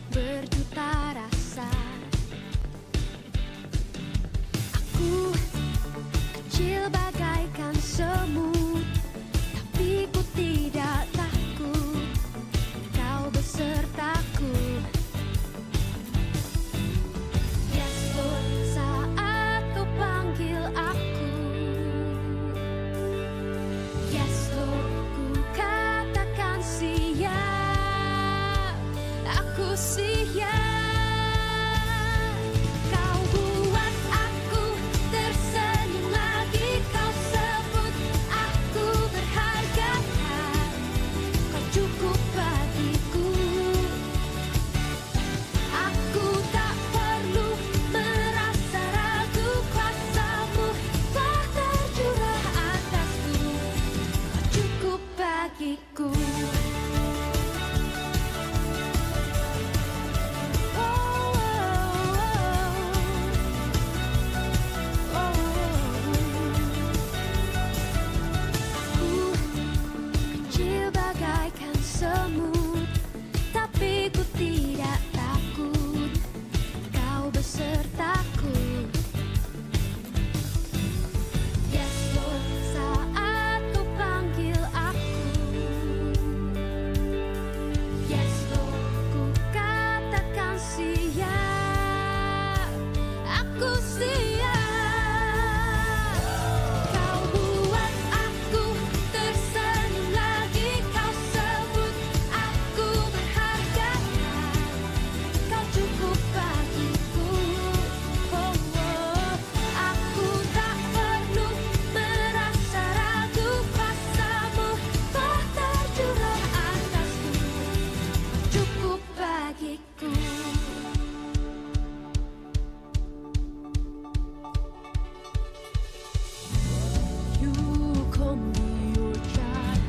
berjuta rasa. Aku kecil bagaikan semut, tapi ku tidak takut, kau besertaku. Yes Lord, saat kau panggil aku. Yes Lord, ku katakan siap, aku siap. Kau buat aku tersenyum lagi, kau sebut aku berharga, kau cukup bagiku. Aku tak perlu merasa ragu, kuasa-Mu telah tercurah atasku, kau cukup bagiku. Aku kecil bagaikan semut, tapi ku tidak takut, kau besertaku. Yes Lord, saat kau panggil aku. Yes Lord, ku katakan siap, aku siap. Kau buat aku tersenyum lagi, kau sebut aku berharga, kau cukup bagiku. Oh, oh. Aku tak perlu merasa ragu, kuasa-Mu telah tercurah atasku, cukup bagiku. You call me your child,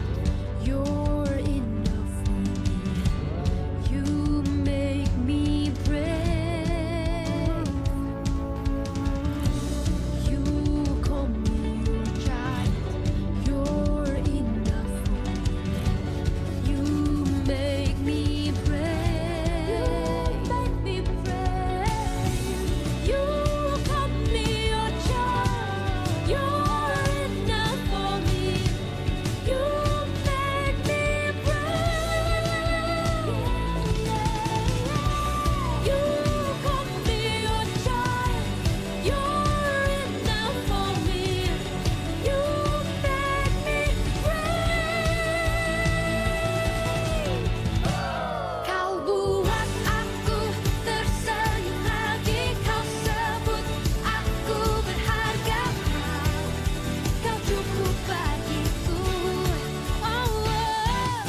you're enough for me. You make me brave. You call me your child, you're enough for me. You make me brave. You make me brave. You call me your child, you're enough for me. You make me brave. You call me your child, you're enough for me. You make me brave. Kau buat aku tersenyum lagi, kau sebut aku berharga, kau cukup bagiku. Oh,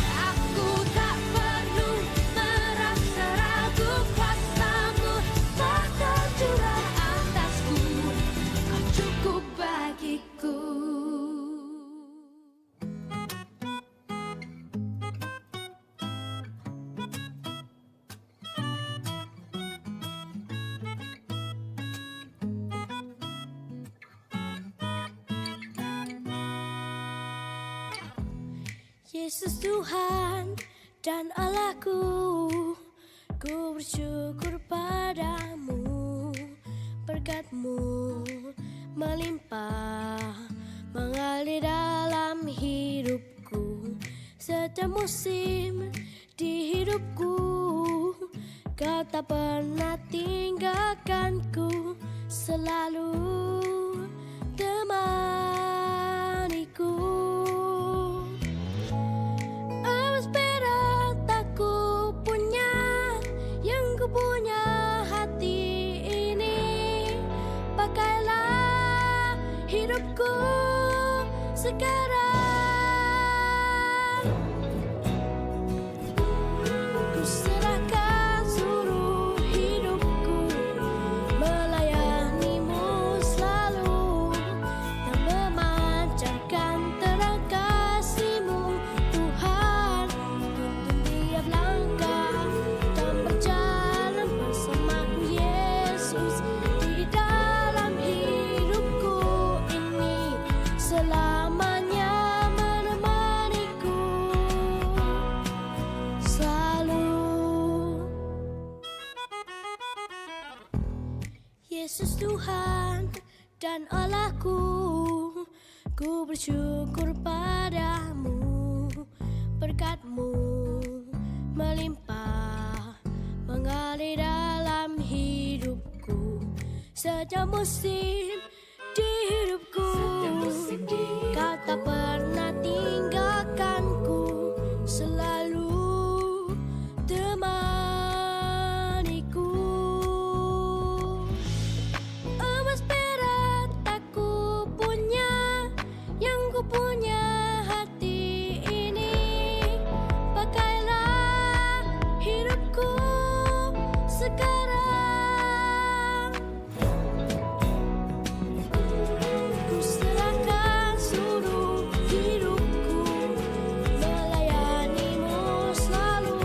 aku tak perlu merasa ragu, kuasa-Mu telah tercurah atasku, kau cukup bagiku. Yesus Tuhan dan Allahku, ku bersyukur padamu. Berkat-Mu melimpah mengalir dalam hidupku. Setiap musim di hidupku, Kau tak pernah tinggalkanku, selalu temaniku. Apa sepeda tak ku punya, yang ku punya hati ini. Pakailah hidupku sekarang. Ku serahkan seluruh hidupku, melayani-Mu selalu, dan memancarkan terang kasih-Mu, Tuhan. Tuntun tiap langkah dan berjalan bersama-Ku, Yesus, di dalam hidupku ini selamanya. Yesus Tuhan dan Allahku, ku bersyukur padamu, berkat-Mu melimpah mengalir dalam hidupku. Setiap musim di hidupku, Kau tak pernah tinggalkanku, selalu temaniku. Emas perak tak ku punya, yang ku punya hati ini. Pakailah hidupku sekarang. Ku serahkan seluruh hidupku, melayanimu selalu,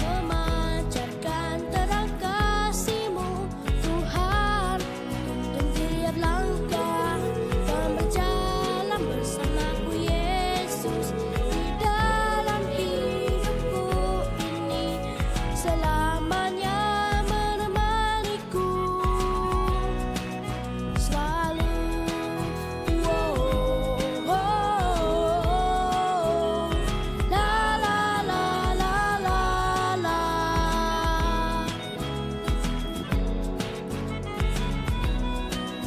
memancarkan terang kasih-Mu Tuhan. Tuntun tiap langkah dan berjalan bersamaku Yesus di dalam hidupku ini, selamanya menemaniku selalu. La la la la la la.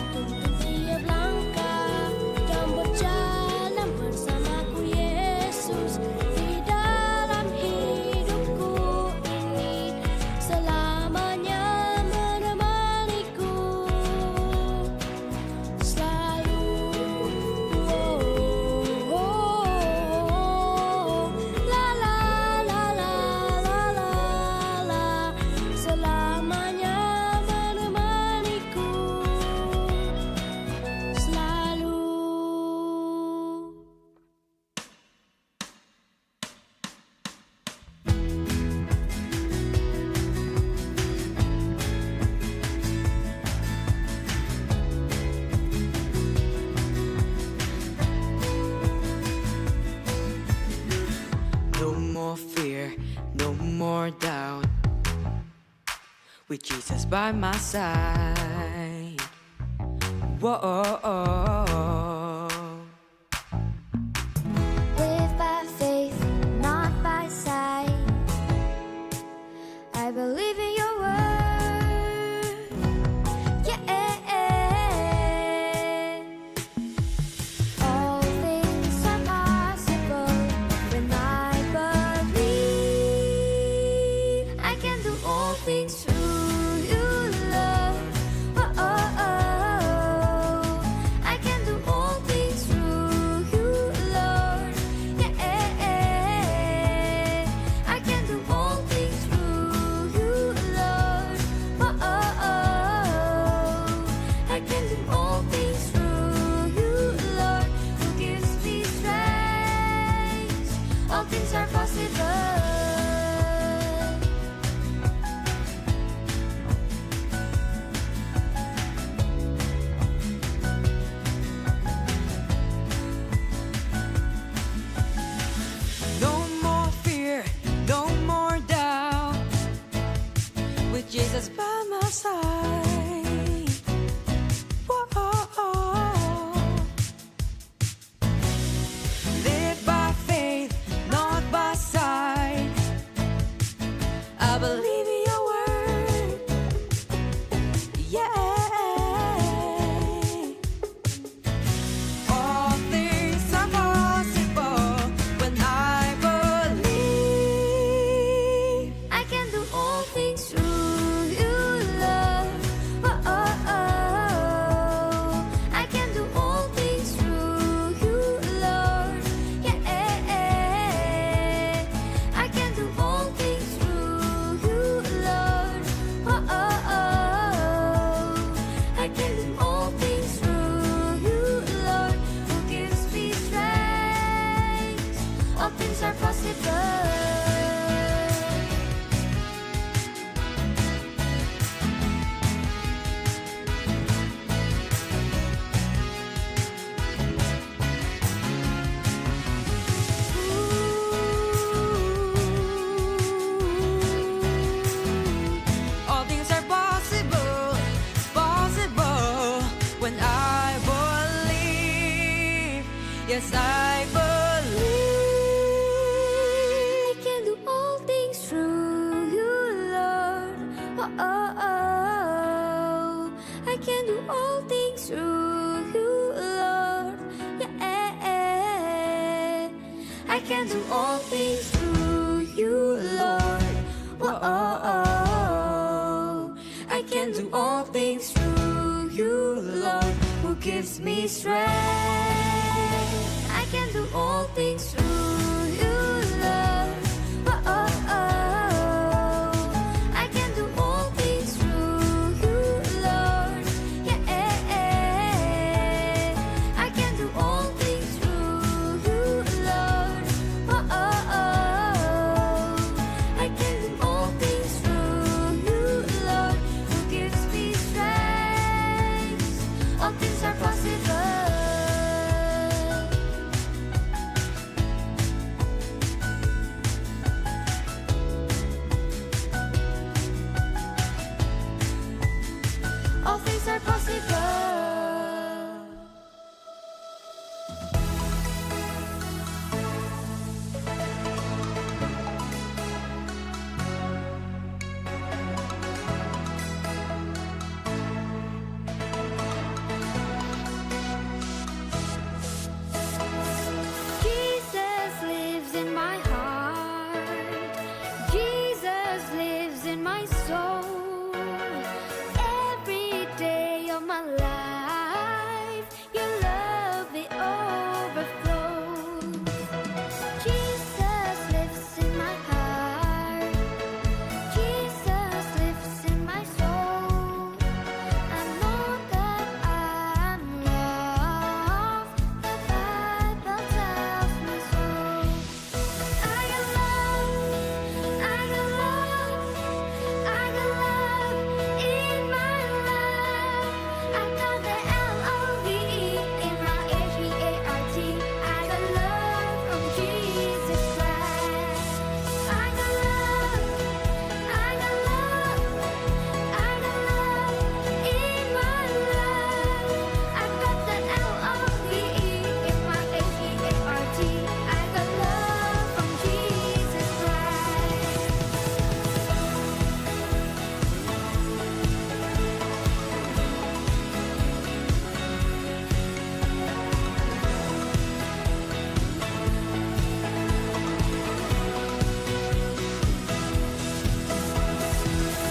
Tuntun tiap langkah dan berjalan bersamaku Yesus di dalam hidupku ini, selamanya menemaniku selalu. La la la la la la la. Selamanya menemaniku selalu. No more fear, no more doubt. With Jesus by my side. Whoa. Live by faith, not by sight. I believe in your word. Yeah. All things are possible when I believe. I can do all things through you, Lord. I can do all things through you, Lord. Yeah. I can do all things through you, Lord. I can do all things through you, Lord, who gives me strength. All things are possible. No more fear, no more doubt. With Jesus by my side. Whoa. Live by faith, not by sight. I believe in your word. Yeah. All things are possible when I believe. I can do all things through you, Lord. I can do all things through you, Lord. Yeah. I can do all things through you, can do all things through you, Lord. Whoa, I can do all things through you, Lord, who gives me strength. I can do all things through you, Lord. Whoa, I can do all things through you, Lord. Yeah, I can do all things through you, Lord. Whoa, I can do all things through you, Lord, who gives me strength. All things are possible. All things are possible. Jesus lives in my heart. Jesus lives in my soul. Every day of my life, your love it overflows. Jesus lives in my heart. Jesus lives in my soul. I know that I'm loved. The Bible tells me so. I got love. I got love. I got love in my life. I got the L-O-V-E in my H-E-A-R-T. I got love from Jesus Christ. I got love. I got love. I got love in my life. I got the L-O-V-E in my H-E-A-R-T. I got love from Jesus Christ.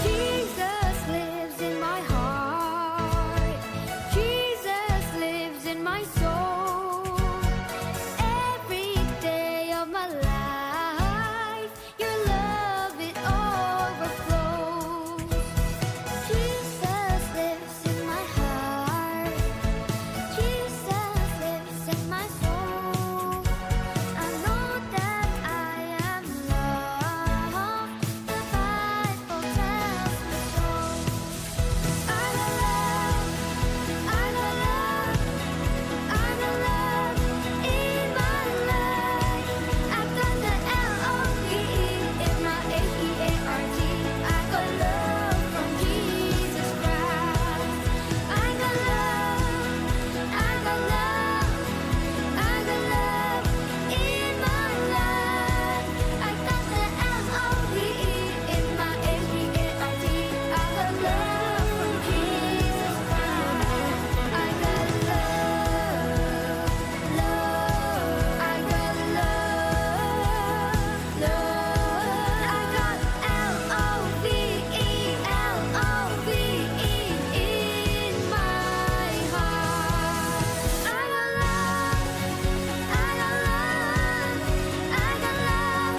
Jesus lives in my heart. Jesus lives in my soul. Every day of my life, your love it overflows. Jesus lives in my heart. Jesus lives in my soul. I know that I am loved. The Bible tells me so. I got love. I got love. I got love in my life. I got the L-O-V-E in my H-E-A-R-T. I got love from Jesus Christ. I got love. I got love. I got love in my life. I got the L-O-V-E in my H-E-A-R-T. I got love from Jesus Christ. I got love, love. I got love, love. I got L-O-V-E, L-O-V-E in my heart. I got love. I got love. I got love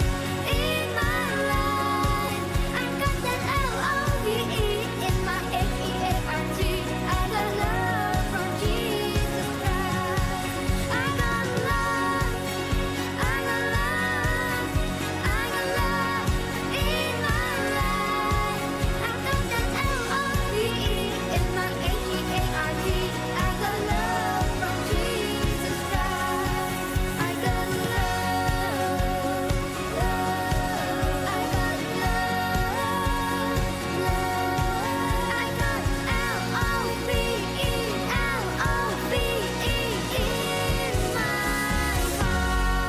in my life. I got that L-O-V-E in my H-E-A-R-T. I got love from Jesus Christ. I got love. I got love. I got love in my life. I got that L-O-V-E in my H-E-A-R-T. I got love from Jesus Christ. I got love, love. I got love, love. I got L-O-V-E, L-O-V-E in my heart.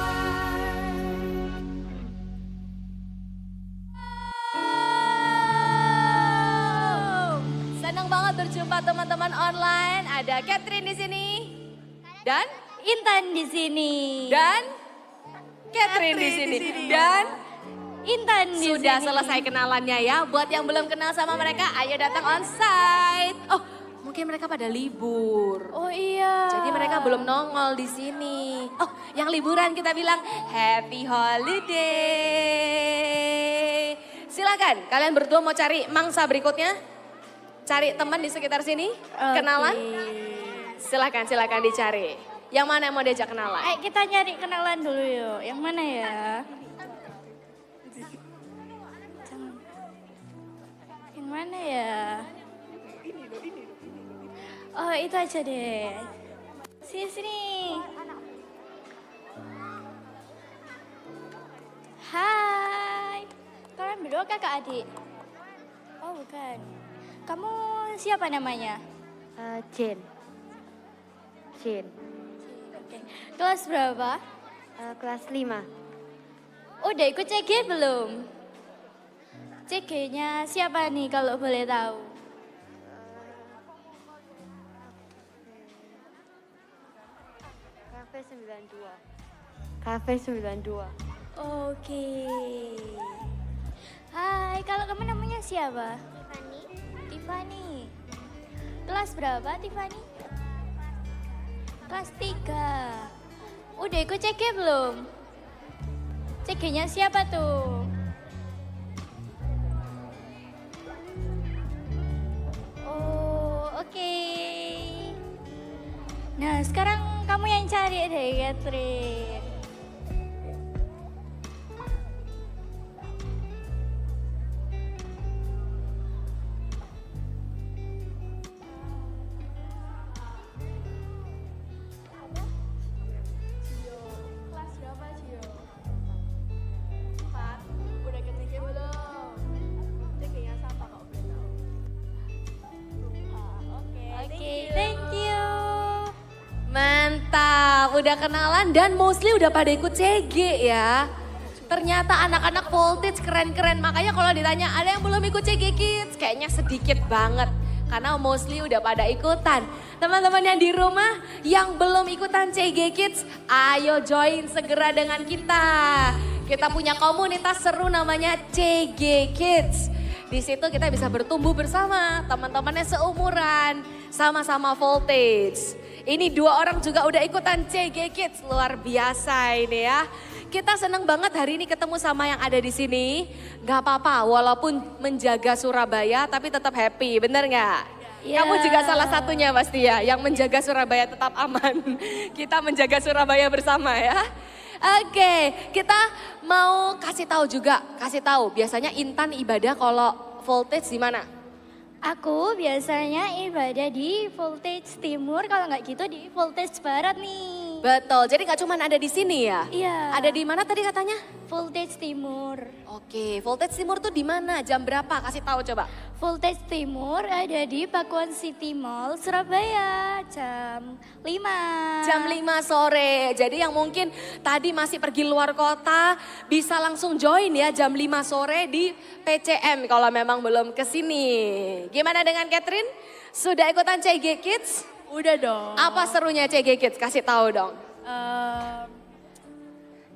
Senang banget berjumpa teman-teman online. Ada Catherine di sini dan Intan di sini dan Catherine di sini. Dan Intan di sudah sini. selesai kenalannya ya. Buat yang belum kenal sama mereka, ayo datang onsite. Oh, mungkin mereka pada libur. Oh iya. Jadi mereka belum nongol di sini. Oh, yang liburan kita bilang happy holiday. Silakan, kalian berdua mau cari mangsa berikutnya? Cari teman di sekitar sini? Kenalan? Silakan dicari. Yang mana yang mau diajak kenalan? Ayo kita nyari kenalan dulu yuk. Yang mana ya? Yang mana ya? Oh itu aja deh. Sini. Hai. Kalian berdua kakak adik? Oh bukan. Kamu siapa namanya? Jane. Oke. Kelas berapa? Kelas 5. Udah ikut CG belum? CG-nya siapa nih kalau boleh tahu? Cafe 92. Oke. Hai, kalau kamu namanya siapa? Tiffany. Kelas berapa Tiffany? Kelas 3. Udah ikut CG belum? CG-nya siapa tuh? Oh, oke. Nah, sekarang kamu yang cari deh, Catherine. Kelas berapa, Cio? 4. Udah ke CG belum? CG-nya siapa kok boleh tahu? Oke, thank you. Mantap, udah kenalan dan mostly udah pada ikut CG ya. Ternyata anak-anak voltage keren-keren, makanya kalau ditanya ada yang belum ikut CG Kids, kayaknya sedikit banget. Karena mostly udah pada ikutan. Teman-teman yang di rumah yang belum ikutan CG Kids, ayo join segera dengan kita. Kita punya komunitas seru namanya CG Kids. Di situ kita bisa bertumbuh bersama, teman-temannya seumuran, sama-sama voltage. Ini 2 orang juga udah ikutan CG Kids, luar biasa ini ya. Kita seneng banget hari ini ketemu sama yang ada di sini. Gak apa-apa, walaupun menjaga Surabaya tapi tetap happy, bener gak? Ya. Kamu juga salah satunya pasti ya, yang menjaga Surabaya tetap aman. Kita menjaga Surabaya bersama ya. Oke, kita mau kasih tahu biasanya Intan ibadah kalau voltage di mana? Aku biasanya ibadah di voltage timur, kalau nggak gitu di voltage barat nih. Betul, jadi nggak cuma ada di sini ya? Iya. Ada di mana tadi katanya? Voltage timur. Oke, voltage timur tuh di mana? Jam berapa? Kasih tahu coba. Voltage timur ada di Pakuan City Mall, Surabaya, jam 5. Jam 5 sore. Jadi yang mungkin tadi masih pergi luar kota bisa langsung join ya jam 5 sore di PCM kalau memang belum ke sini. Gimana dengan Catherine? Sudah ikutan CG Kids? Udah dong. Apa serunya CG Kids? Kasih tahu dong.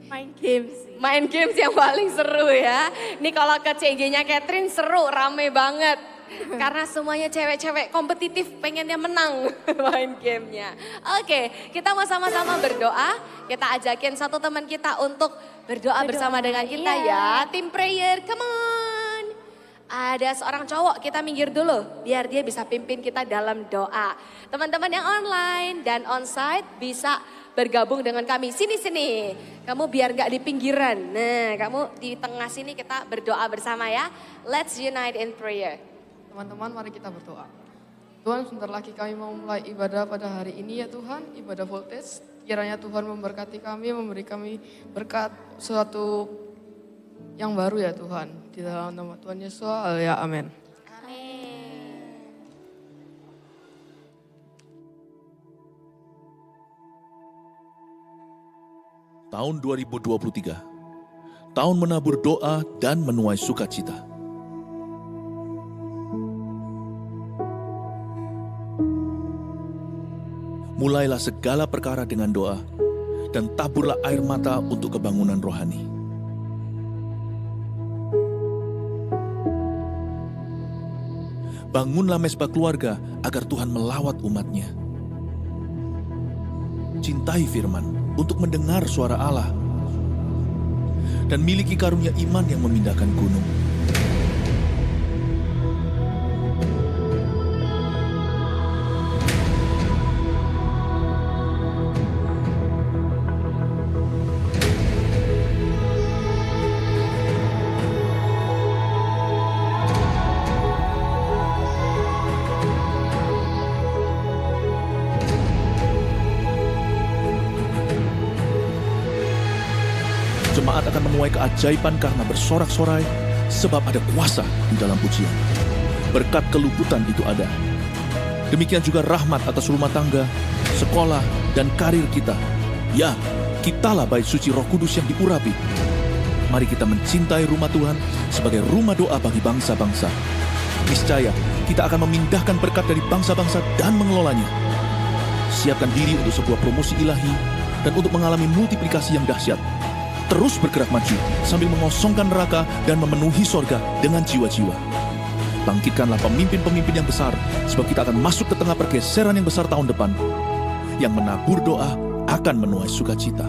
Main game sih. Main games yang paling seru ya. Ini kalau ke CG-nya Catherine seru, rame banget. Karena semuanya cewek-cewek kompetitif pengennya menang main gamenya. Oke, kita mau sama-sama berdoa. Kita ajakin satu teman kita untuk berdoa bersama dengan kita ya. Tim prayer, come on. Ada seorang cowok, kita minggir dulu. Biar dia bisa pimpin kita dalam doa. Teman-teman yang online dan onsite bisa bergabung dengan kami. Sini-sini, kamu biar gak di pinggiran. Nah, kamu di tengah sini kita berdoa bersama ya. Let's unite in prayer. Teman-teman mari kita berdoa. Tuhan sebentar lagi kami mau mulai ibadah pada hari ini ya Tuhan. Ibadah voltage. Kiranya Tuhan memberkati kami, memberi kami berkat suatu yang baru ya Tuhan. Di dalam nama Tuhan Yesus, ya amin. Tahun 2023, tahun menabur doa dan menuai sukacita. Mulailah segala perkara dengan doa, dan taburlah air mata untuk kebangunan rohani. Bangunlah mesbah keluarga agar Tuhan melawat umatnya. Cintai firman untuk mendengar suara Allah. Dan miliki karunia iman yang memindahkan gunung. Jemaat akan menuai keajaiban karena bersorak-sorai, sebab ada kuasa di dalam pujian. Berkat keluputan itu ada. Demikian juga rahmat atas rumah tangga, sekolah, dan karir kita. Ya, kitalah bait suci Roh Kudus yang diurapi. Mari kita mencintai rumah Tuhan sebagai rumah doa bagi bangsa-bangsa. Niscaya, kita akan memindahkan berkat dari bangsa-bangsa dan mengelolanya. Siapkan diri untuk sebuah promosi ilahi dan untuk mengalami multiplikasi yang dahsyat. Terus bergerak maju sambil mengosongkan neraka dan memenuhi sorga dengan jiwa-jiwa. Bangkitkanlah pemimpin-pemimpin yang besar, sebab kita akan masuk ke tengah pergeseran yang besar tahun depan. Yang menabur doa akan menuai sukacita.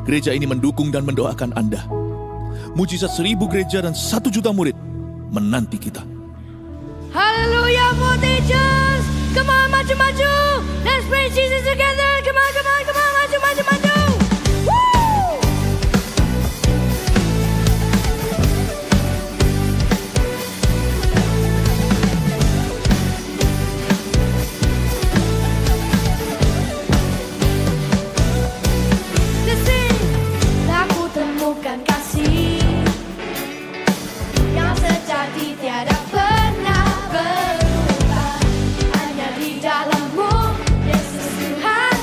Gereja ini mendukung dan mendoakan Anda. Mujizat 1000 gereja dan 1 juta murid menanti kita. Haleluya, Voltages! Come on, maju-maju! Let's praise Jesus together! Come on, come on, come on! Maju, maju, maju! Woo! Listen! Aku temukan kasih yang sejati tiada pernah berubah. Hanya di dalam-Mu, Yesus Tuhan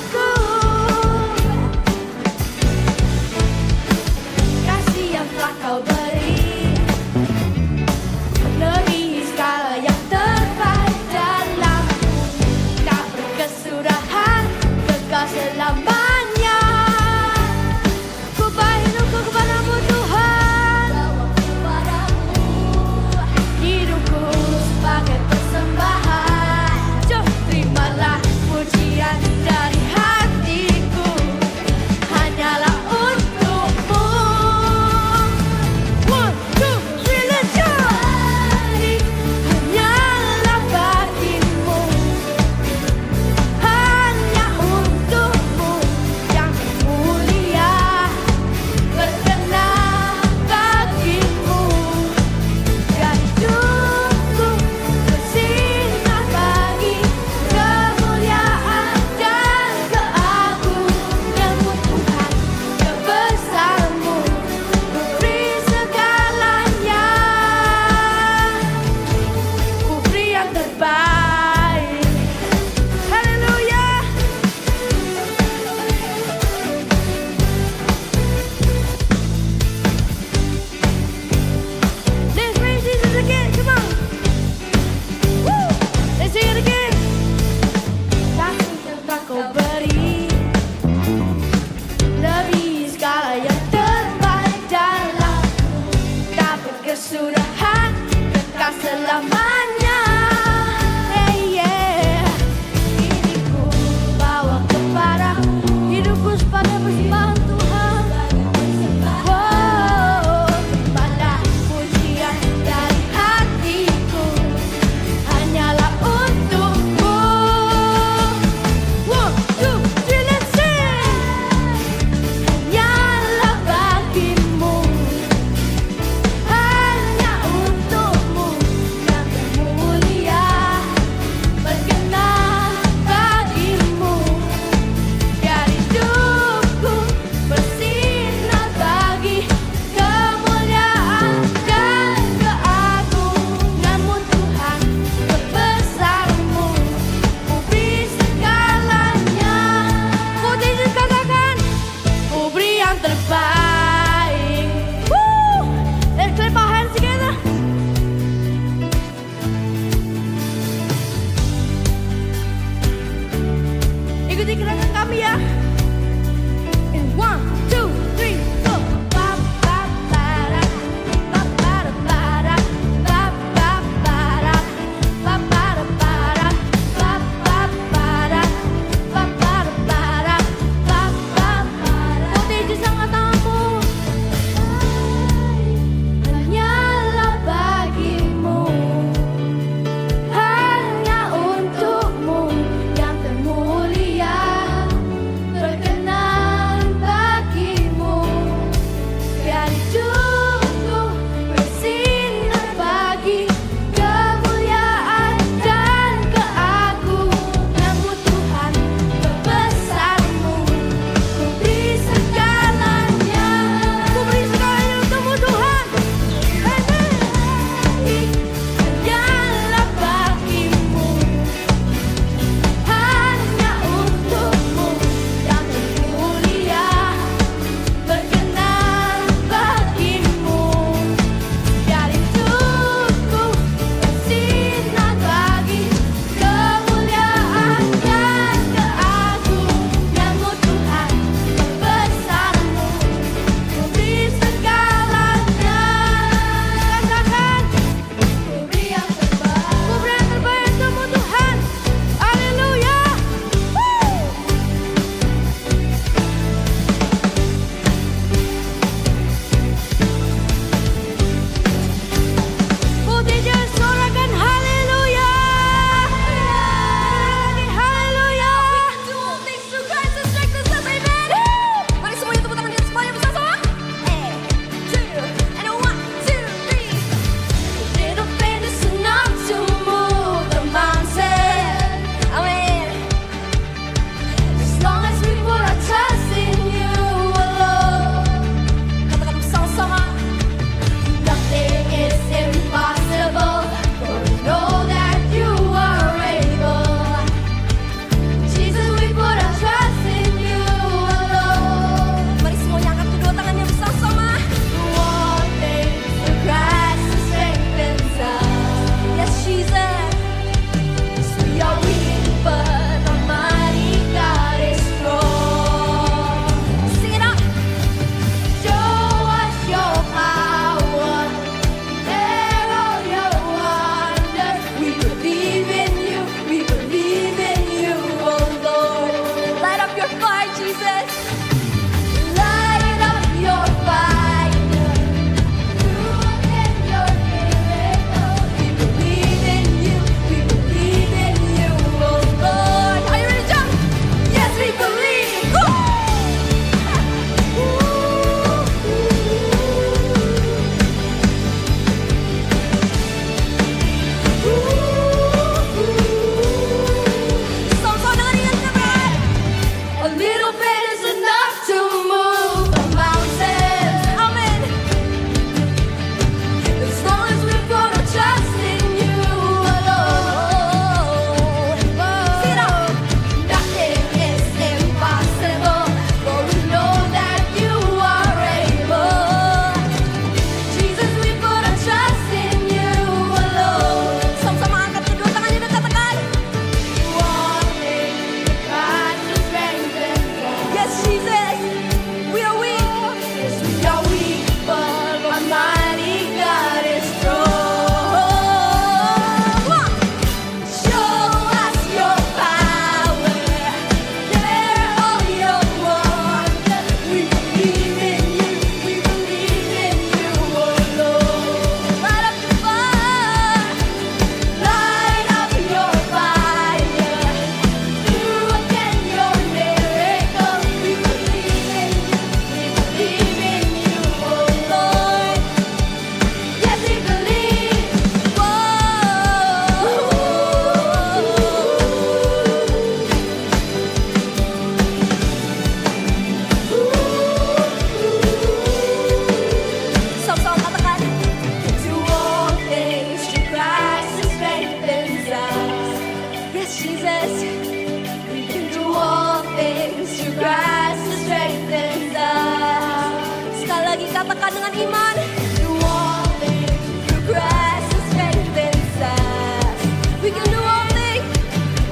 iman. Do all things through Christ who strengthens us. We can do all things.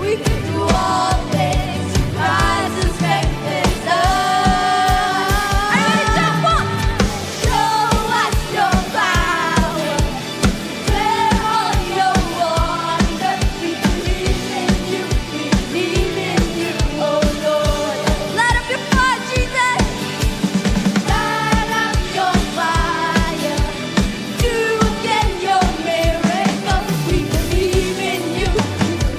We can do all things through Christ who strengthens us. Everybody jump up. Show us your power. Declare all your wonders. We believe in you. We believe in you, oh Lord. Light up your fire, Jesus. Light up your fire. Do again your miracles. We believe in you.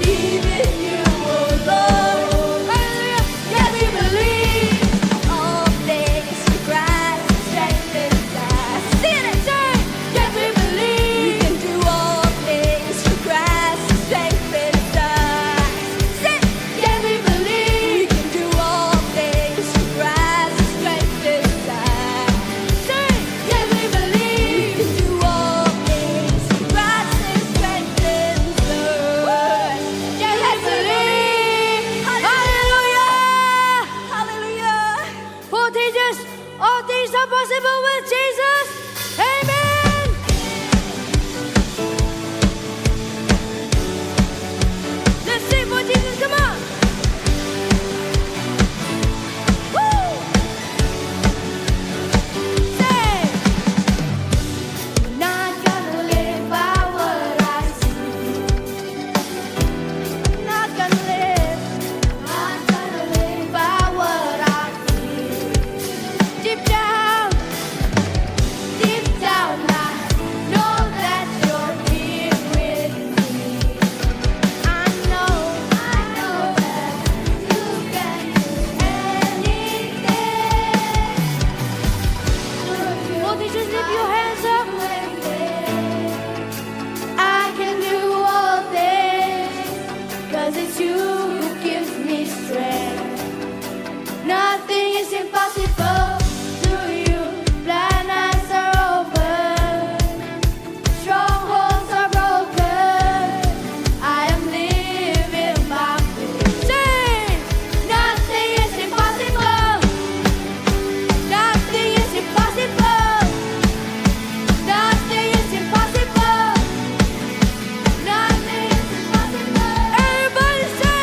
We believe in you, oh Lord. Hallelujah. Yes, we believe. All things through Christ who strengthens us. Sing it, church. Yes, we believe. We can do all things through Christ who strengthens us. Sing. Yes, we believe. We can do all things through Christ who strengthens us. Sing. Yes, we believe. We can do all things through Christ who strengthens us. Yes, we believe. Hallelujah. Hallelujah. For Jesus, all things are possible with Jesus. Amen. Let's sing for Jesus. Come on. Woo. Say, I'm not gonna live by what I see. I'm not gonna live. I'm not gonna live by what I feel. Deep down, I know that you're here with me. I know that you can do anything. Won't you just lift your hands up? I can do all things, 'cause it's you who gives me strength. Nothing is impossible to you. Blind eyes are open, strongholds are broken. I am living by faith. Sing! Nothing is impossible. Nothing is impossible. Nothing is impossible. Nothing is impossible. Everybody say,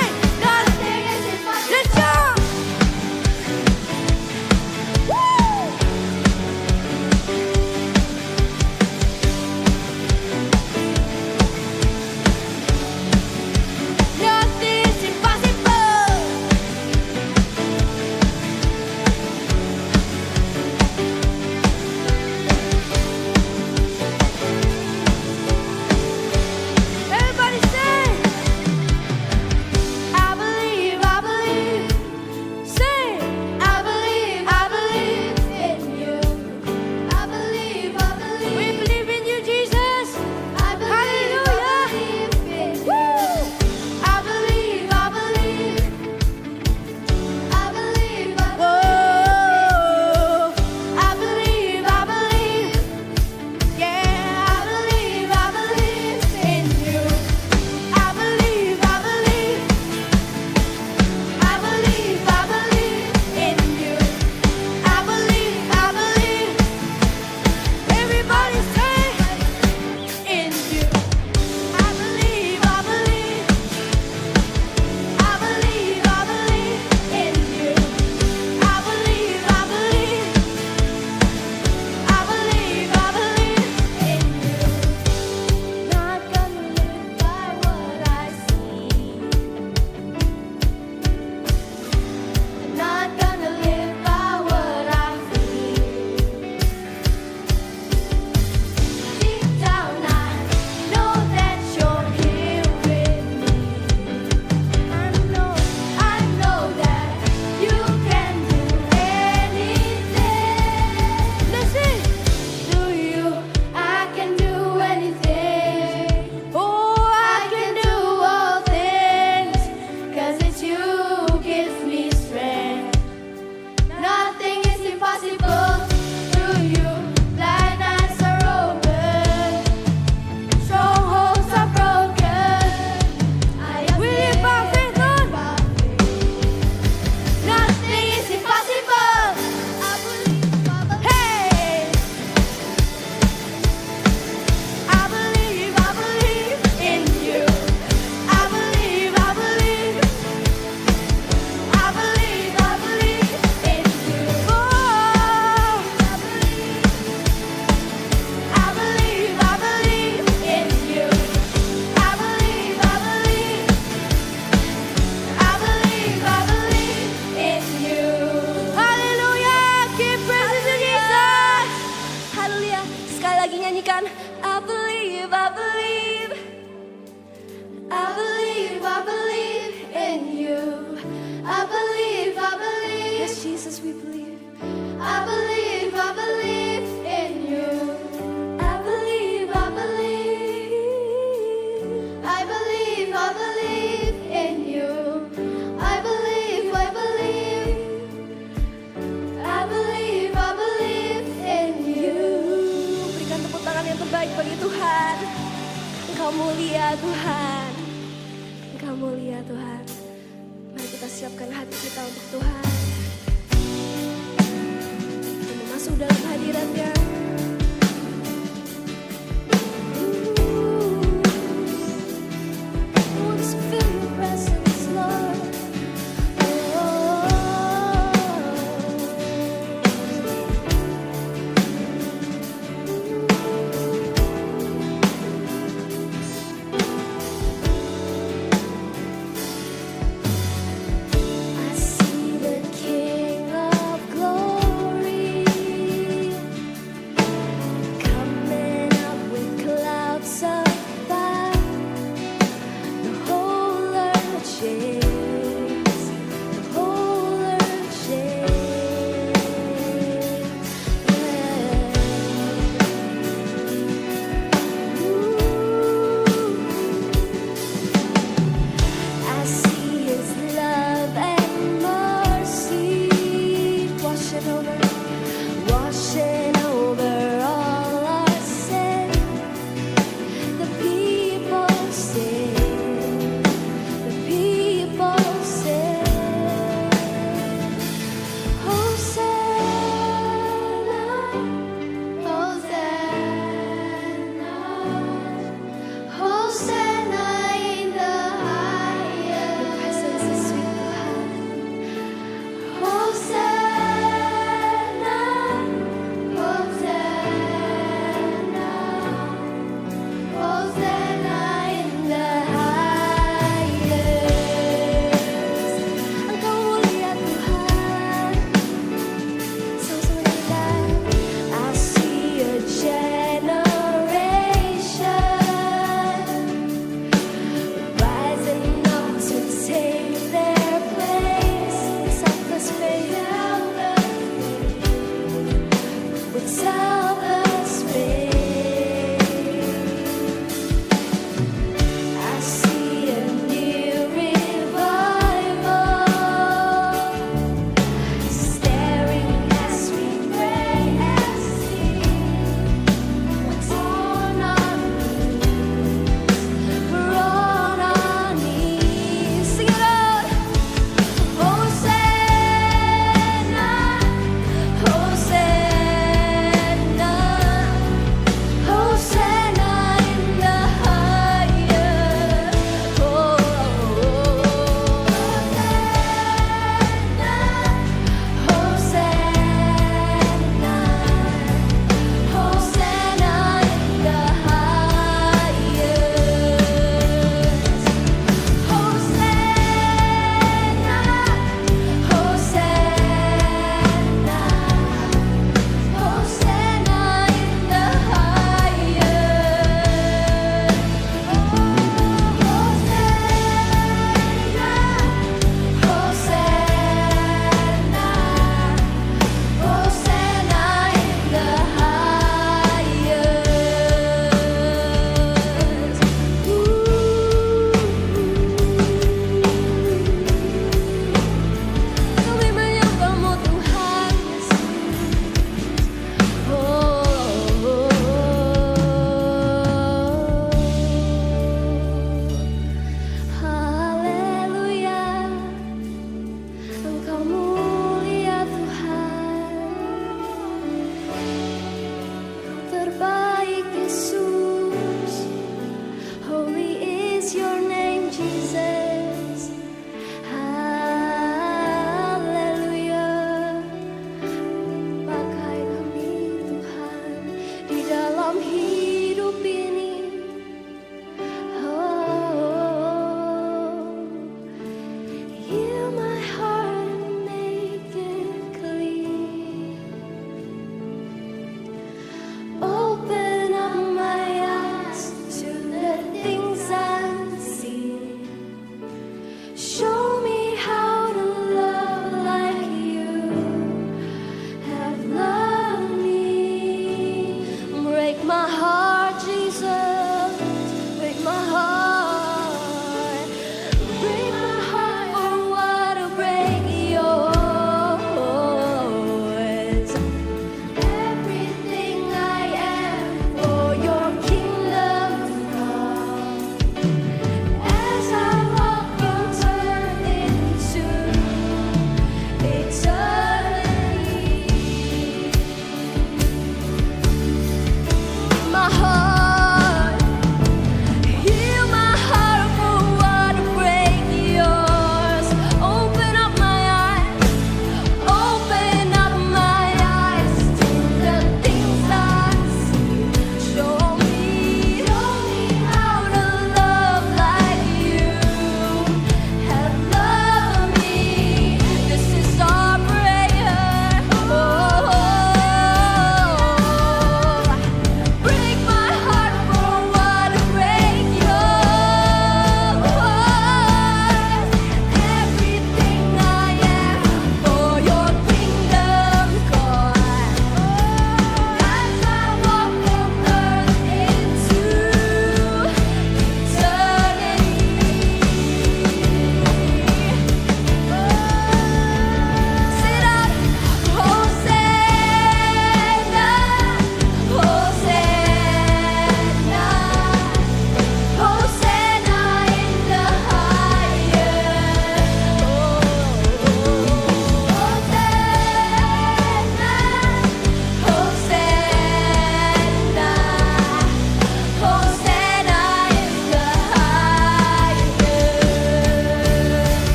mulia Tuhan. Engkau mulia Tuhan. Mari kita siapkan hati kita untuk Tuhan. Kita masuk dalam hadirat-Nya. Oh, just feel your presence, Lord. I see the King of Glory.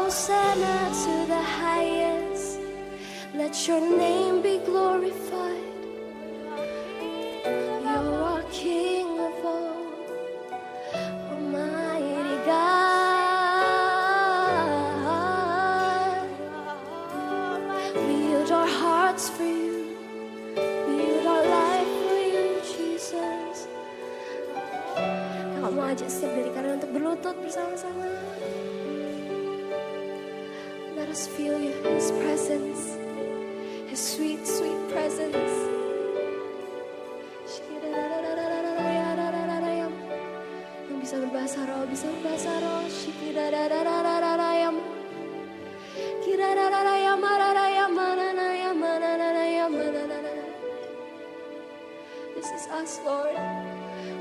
Hosanna to the highest. Let your name be glorified. You're our King of all, Almighty God. We yield our hearts for you. We yield our life for you, Jesus. Kamu ajak setiap dari kalian untuk berlutut bersama-sama. Let us feel His presence, His sweet, sweet presence. Yang bisa berbahasa roh, bisa berbahasa roh. This is us, Lord.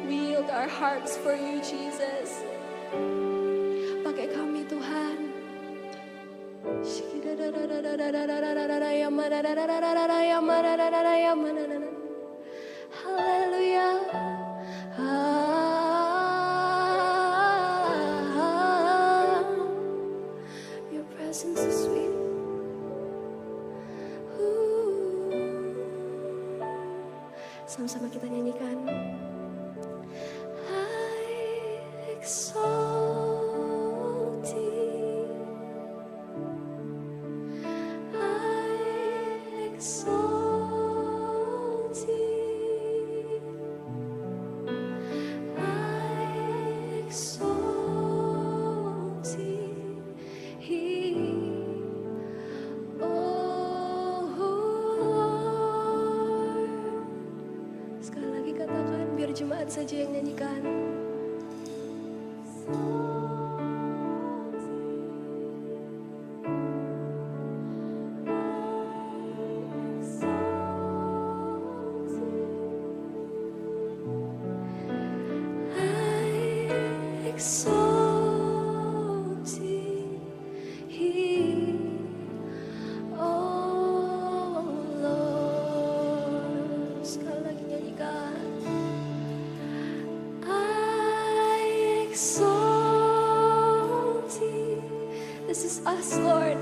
We yield our hearts for you, Jesus. Pakai kami, Tuhan. Haleluya. Your presence is sweet. Sama-sama kita nyanyikan. I exalt thee. I exalt thee. I exalt thee. Oh Lord. Sekali lagi katakan, biar jemaat saja yang nyanyikan. Exalt thee, oh Lord. Sekali lagi nyanyikan. I exalt thee. This is us, Lord.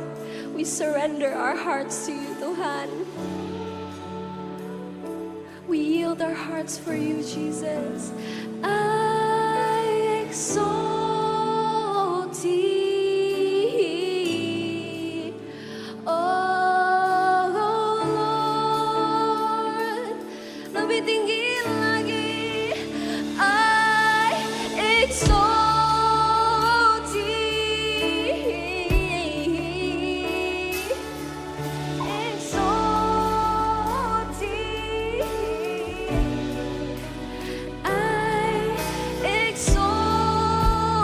We surrender our hearts to you, Tuhan. We yield our hearts for you, Jesus. I exalt thee, oh Lord. Lebih tinggi lagi. I exalt thee, exalt thee. I exalt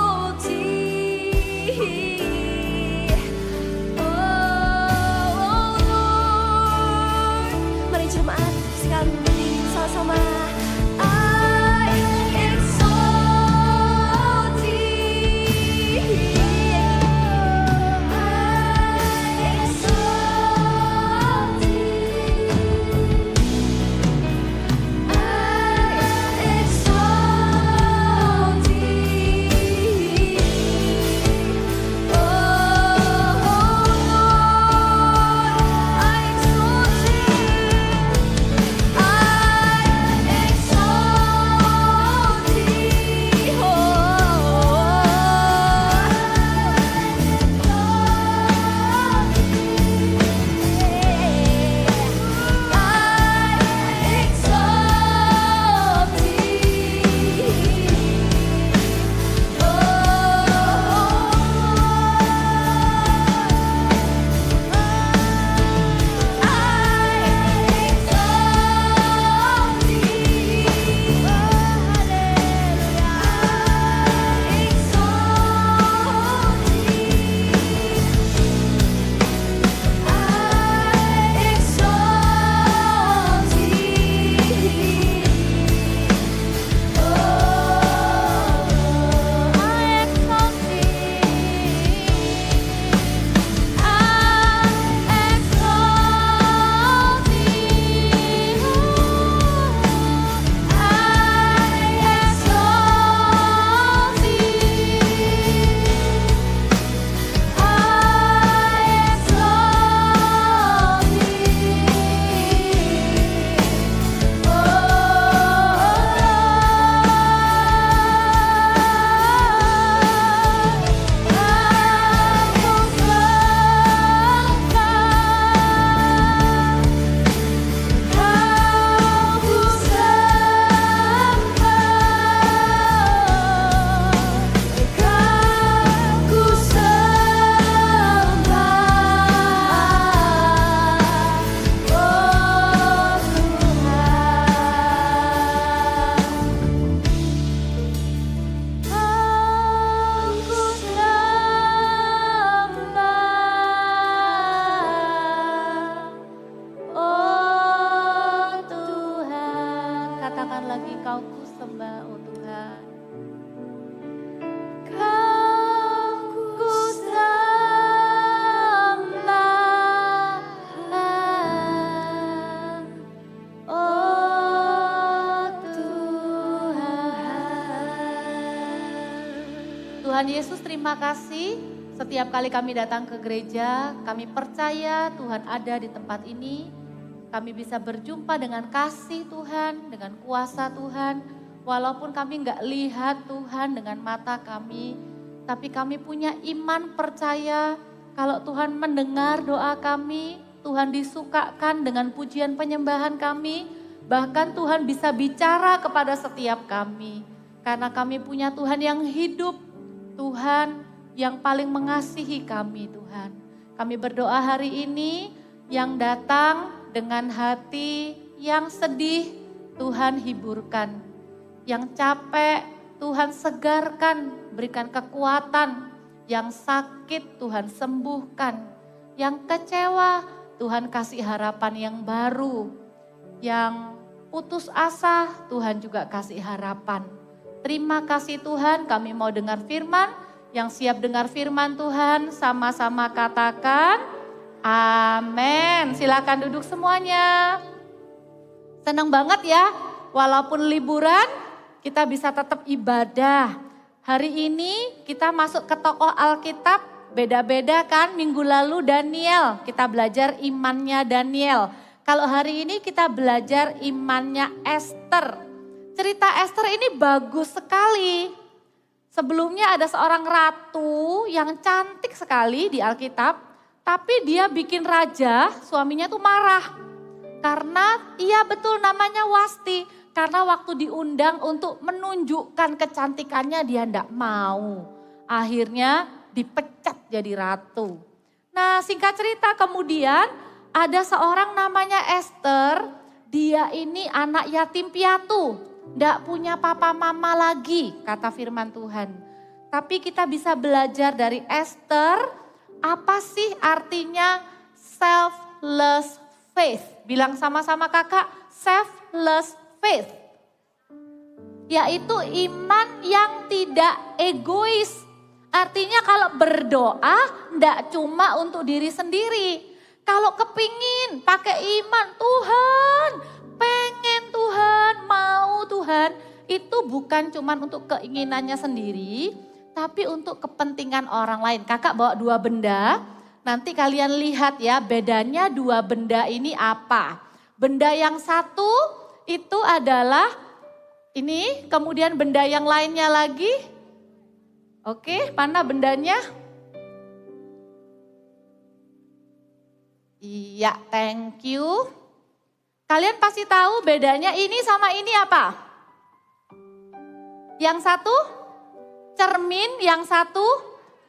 Tuhan Yesus, terima kasih. Setiap kali kami datang ke gereja, kami percaya Tuhan ada di tempat ini. Kami bisa berjumpa dengan kasih Tuhan, dengan kuasa Tuhan. Walaupun kami nggak lihat Tuhan dengan mata kami, tapi kami punya iman percaya kalau Tuhan mendengar doa kami, Tuhan disukakan dengan pujian penyembahan kami. Bahkan Tuhan bisa bicara kepada setiap kami. Karena kami punya Tuhan yang hidup, Tuhan yang paling mengasihi kami Tuhan. Kami berdoa hari ini yang datang dengan hati yang sedih, Tuhan hiburkan. Yang capek, Tuhan segarkan, berikan kekuatan. Yang sakit, Tuhan sembuhkan. Yang kecewa, Tuhan kasih harapan yang baru. Yang putus asa, Tuhan juga kasih harapan. Terima kasih Tuhan, kami mau dengar firman. Yang siap dengar firman Tuhan, sama-sama katakan, amin. Silakan duduk semuanya. Senang banget ya, walaupun liburan kita bisa tetap ibadah. Hari ini kita masuk ke tokoh Alkitab, beda-beda kan. Minggu lalu Daniel, kita belajar imannya Daniel. Kalau hari ini kita belajar imannya Esther. Cerita Esther ini bagus sekali. Sebelumnya ada seorang ratu yang cantik sekali di Alkitab. Tapi dia bikin raja, suaminya tuh marah. Karena iya betul namanya Wasti. Karena waktu diundang untuk menunjukkan kecantikannya dia enggak mau. Akhirnya dipecat jadi ratu. Nah singkat cerita kemudian ada seorang namanya Esther. Dia ini anak yatim piatu. Enggak punya papa mama lagi kata firman Tuhan. Tapi kita bisa belajar dari Esther. Apa sih artinya selfless faith? Bilang sama-sama kakak, selfless faith. Yaitu iman yang tidak egois. Artinya kalau berdoa enggak cuma untuk diri sendiri. Kalau kepingin pakai iman, Tuhan, pengen Tuhan, mau Tuhan. Itu bukan cuma untuk keinginannya sendiri, tapi untuk kepentingan orang lain. Kakak bawa 2 benda, nanti kalian lihat ya bedanya 2 benda ini apa. Benda yang satu itu adalah ini, kemudian benda yang lainnya lagi. Oke, mana bendanya? Iya, thank you. Kalian pasti tahu bedanya ini sama ini apa? Yang satu cermin, yang satu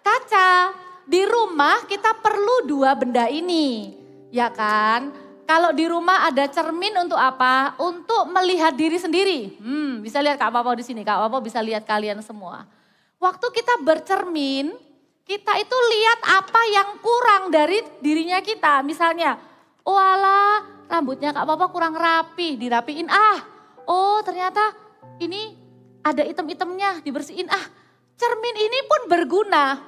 kaca. Di rumah kita perlu 2 benda ini, ya kan? Kalau di rumah ada cermin untuk apa? Untuk melihat diri sendiri. Bisa lihat Kak Papa di sini, Kak Papa bisa lihat kalian semua. Waktu kita bercermin, kita itu lihat apa yang kurang dari dirinya kita. Misalnya, oh alah rambutnya Kak Papa kurang rapi, dirapiin oh ternyata ini ada item-itemnya, dibersihin Cermin ini pun berguna,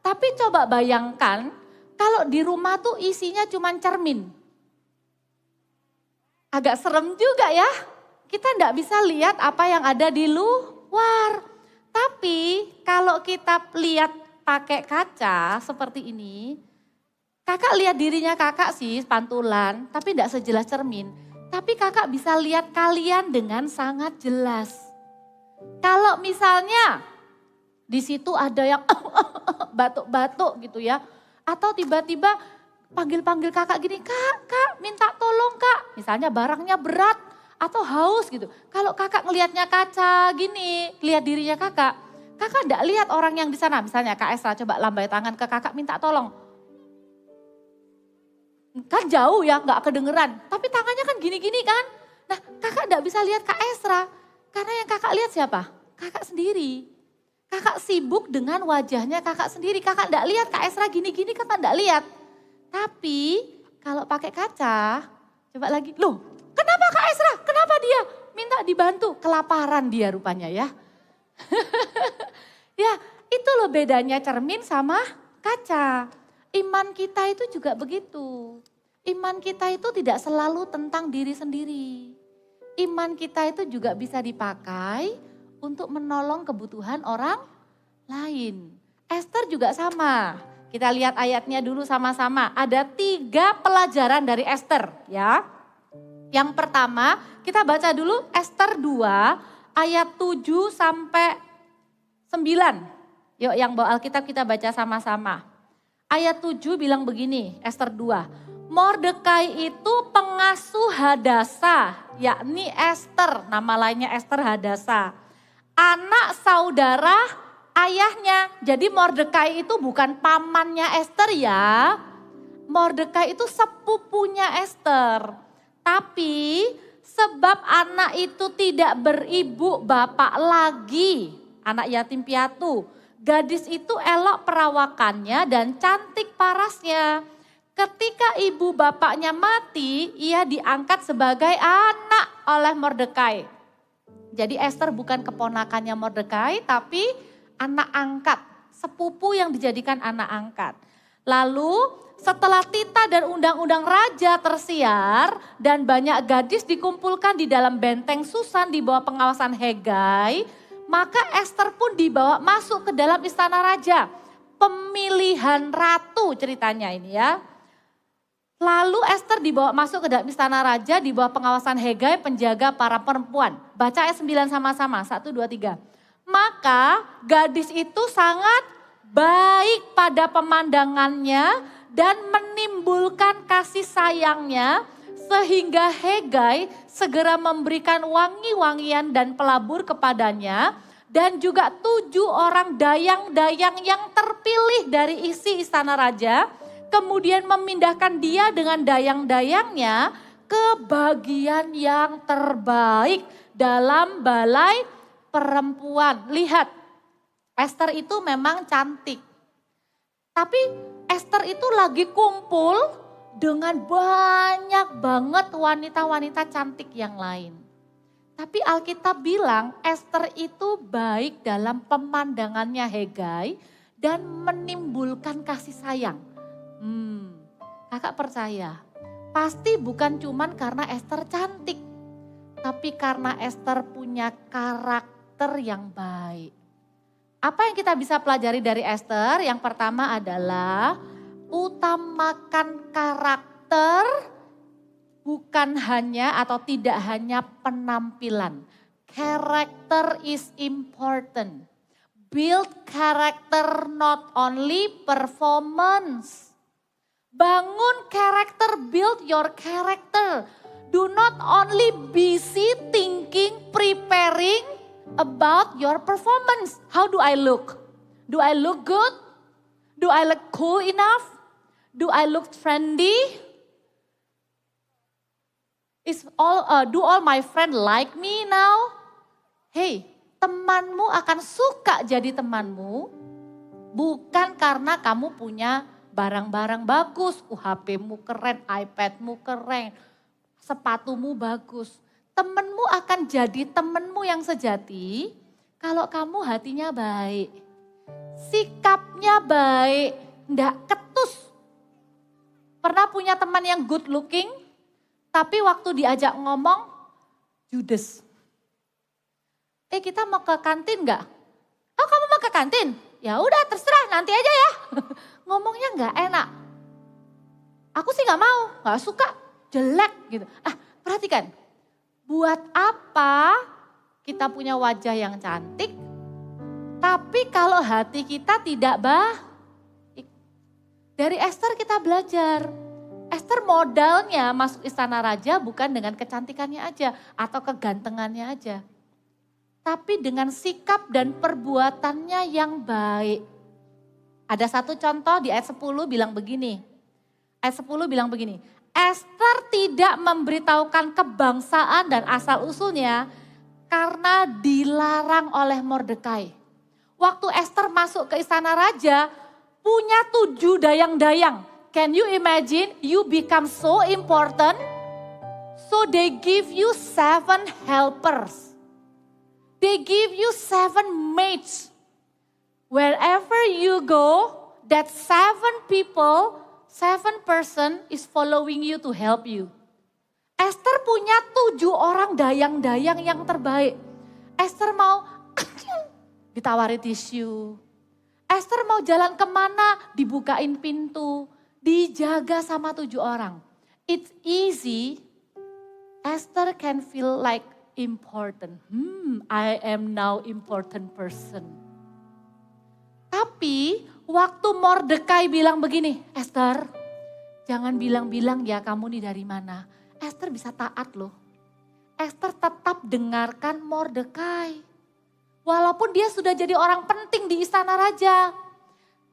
tapi coba bayangkan kalau di rumah tuh isinya cuma cermin. Agak serem juga ya, kita enggak bisa lihat apa yang ada di luar. Tapi kalau kita lihat pakai kaca seperti ini, kakak lihat dirinya kakak sih pantulan, tapi enggak sejelas cermin. Tapi kakak bisa lihat kalian dengan sangat jelas. Kalau misalnya di situ ada yang batuk-batuk gitu ya. Atau tiba-tiba panggil-panggil kakak gini, kak minta tolong kak. Misalnya barangnya berat atau haus gitu. Kalau kakak ngelihatnya kaca gini, lihat dirinya kakak enggak lihat orang yang di sana. Misalnya Kak Esra coba lambai tangan ke kakak minta tolong. Kan jauh ya, enggak kedengeran. Tapi tangannya kan gini-gini kan. Nah kakak enggak bisa lihat Kak Esra. Karena yang kakak lihat siapa? Kakak sendiri. Kakak sibuk dengan wajahnya kakak sendiri. Kakak enggak lihat Kak Esra gini-gini, kakak enggak lihat. Tapi kalau pakai kaca, coba lagi. Loh kenapa Kak Esra? Kenapa dia minta dibantu? Kelaparan dia rupanya ya. Ya itu loh bedanya cermin sama kaca. Iman kita itu juga begitu. Iman kita itu tidak selalu tentang diri sendiri. Iman kita itu juga bisa dipakai untuk menolong kebutuhan orang lain. Esther juga sama. Kita lihat ayatnya dulu sama-sama. Ada 3 pelajaran dari Esther ya. Yang pertama kita baca dulu Esther 2 ayat 7 sampai 9. Yuk yang bawa Alkitab kita baca sama-sama. Ayat 7 bilang begini, Esther 2. Mordekai itu pengasuh Hadasa, yakni Esther, nama lainnya Esther Hadasa. Anak saudara ayahnya, jadi Mordekai itu bukan pamannya Esther ya. Mordekai itu sepupunya Esther. Tapi sebab anak itu tidak beribu bapak lagi, anak yatim piatu. Gadis itu elok perawakannya dan cantik parasnya. Ketika ibu bapaknya mati, ia diangkat sebagai anak oleh Mordekai. Jadi Esther bukan keponakannya Mordekai, tapi anak angkat, sepupu yang dijadikan anak angkat. Lalu setelah titah dan undang-undang raja tersiar dan banyak gadis dikumpulkan di dalam benteng Susan di bawah pengawasan Hegai, maka Esther pun dibawa masuk ke dalam istana raja. Pemilihan ratu ceritanya ini ya. Lalu Esther dibawa masuk ke dalam istana raja di bawah pengawasan Hegai, penjaga para perempuan. Baca ayat 9 sama-sama, 1, 2, 3. Maka gadis itu sangat baik pada pemandangannya dan menimbulkan kasih sayangnya sehingga Hegai segera memberikan wangi-wangian dan pelabur kepadanya dan juga 7 orang dayang-dayang yang terpilih dari isi istana raja. Kemudian memindahkan dia dengan dayang-dayangnya ke bagian yang terbaik dalam balai perempuan. Lihat, Esther itu memang cantik. Tapi Esther itu lagi kumpul dengan banyak banget wanita-wanita cantik yang lain. Tapi Alkitab bilang Esther itu baik dalam pemandangannya Hegai dan menimbulkan kasih sayang. Kakak percaya, pasti bukan cuman karena Esther cantik, tapi karena Esther punya karakter yang baik. Apa yang kita bisa pelajari dari Esther? Yang pertama adalah utamakan karakter, bukan hanya atau tidak hanya penampilan. Character is important. Build character, not only performance. Bangun karakter, build your character. Do not only busy thinking, preparing about your performance. How do I look? Do I look good? Do I look cool enough? Do I look trendy? Do all my friends like me now? Hey, temanmu akan suka jadi temanmu bukan karena kamu punya barang-barang bagus, HP-mu keren, iPad-mu keren, sepatumu bagus. Temenmu akan jadi temenmu yang sejati kalau kamu hatinya baik. Sikapnya baik, ndak ketus. Pernah punya teman yang good looking, tapi waktu diajak ngomong, judes. Kita mau ke kantin nggak? Oh kamu mau ke kantin? Ya udah terserah nanti aja ya. Ngomongnya nggak enak. Aku sih nggak mau, nggak suka, jelek gitu. Perhatikan, buat apa kita punya wajah yang cantik, tapi kalau hati kita tidak baik. Dari Esther kita belajar. Esther modalnya masuk istana raja bukan dengan kecantikannya aja atau kegantengannya aja. Tapi dengan sikap dan perbuatannya yang baik. Ada satu contoh di ayat 10 bilang begini. Ayat 10 bilang begini. Esther tidak memberitahukan kebangsaan dan asal usulnya karena dilarang oleh Mordekai. Waktu Esther masuk ke istana raja punya 7 dayang-dayang. Can you imagine you become so important? So they give you 7 helpers. They give you 7 maids. Wherever you go, that 7 people, 7 person is following you to help you. Esther punya 7 orang dayang-dayang yang terbaik. Esther mau ditawari tisu, Esther mau jalan kemana, dibukain pintu, dijaga sama 7 orang. It's easy, Esther can feel like important. I am now important person. Tapi waktu Mordekai bilang begini, Esther, jangan bilang-bilang ya kamu nih dari mana. Esther bisa taat loh. Esther tetap dengarkan Mordekai. Walaupun dia sudah jadi orang penting di istana raja.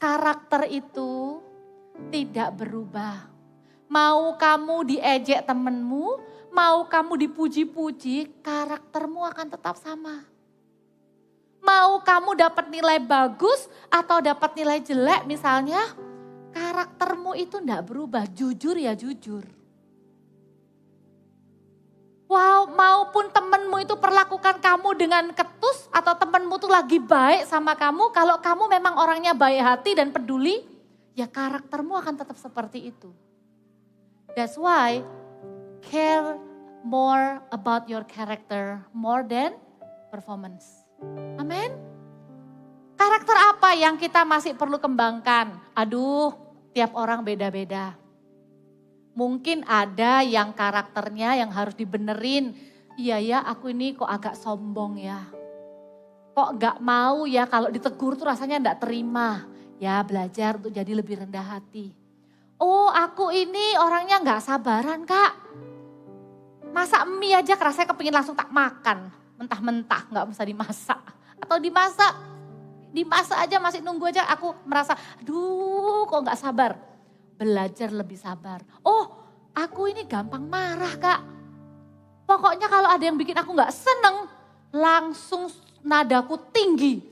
Karakter itu tidak berubah. Mau kamu diejek temenmu, mau kamu dipuji-puji, karaktermu akan tetap sama. Mau kamu dapat nilai bagus atau dapat nilai jelek misalnya, karaktermu itu enggak berubah, jujur ya jujur. Wow, maupun temenmu itu perlakukan kamu dengan ketus atau temenmu tuh lagi baik sama kamu, kalau kamu memang orangnya baik hati dan peduli, ya karaktermu akan tetap seperti itu. That's why care more about your character more than performance. Amin. Karakter apa yang kita masih perlu kembangkan? Aduh, tiap orang beda-beda. Mungkin ada yang karakternya yang harus dibenerin. Iya ya, aku ini kok agak sombong ya. Kok gak mau ya kalau ditegur tuh rasanya gak terima. Ya belajar untuk jadi lebih rendah hati. Oh aku ini orangnya gak sabaran Kak. Masak mie aja rasanya kepingin langsung tak makan. Mentah-mentah gak bisa dimasak. Atau dimasak aja masih nunggu aja aku merasa aduh kok gak sabar. Belajar lebih sabar. Oh aku ini gampang marah Kak. Pokoknya kalau ada yang bikin aku gak seneng, langsung nadaku tinggi.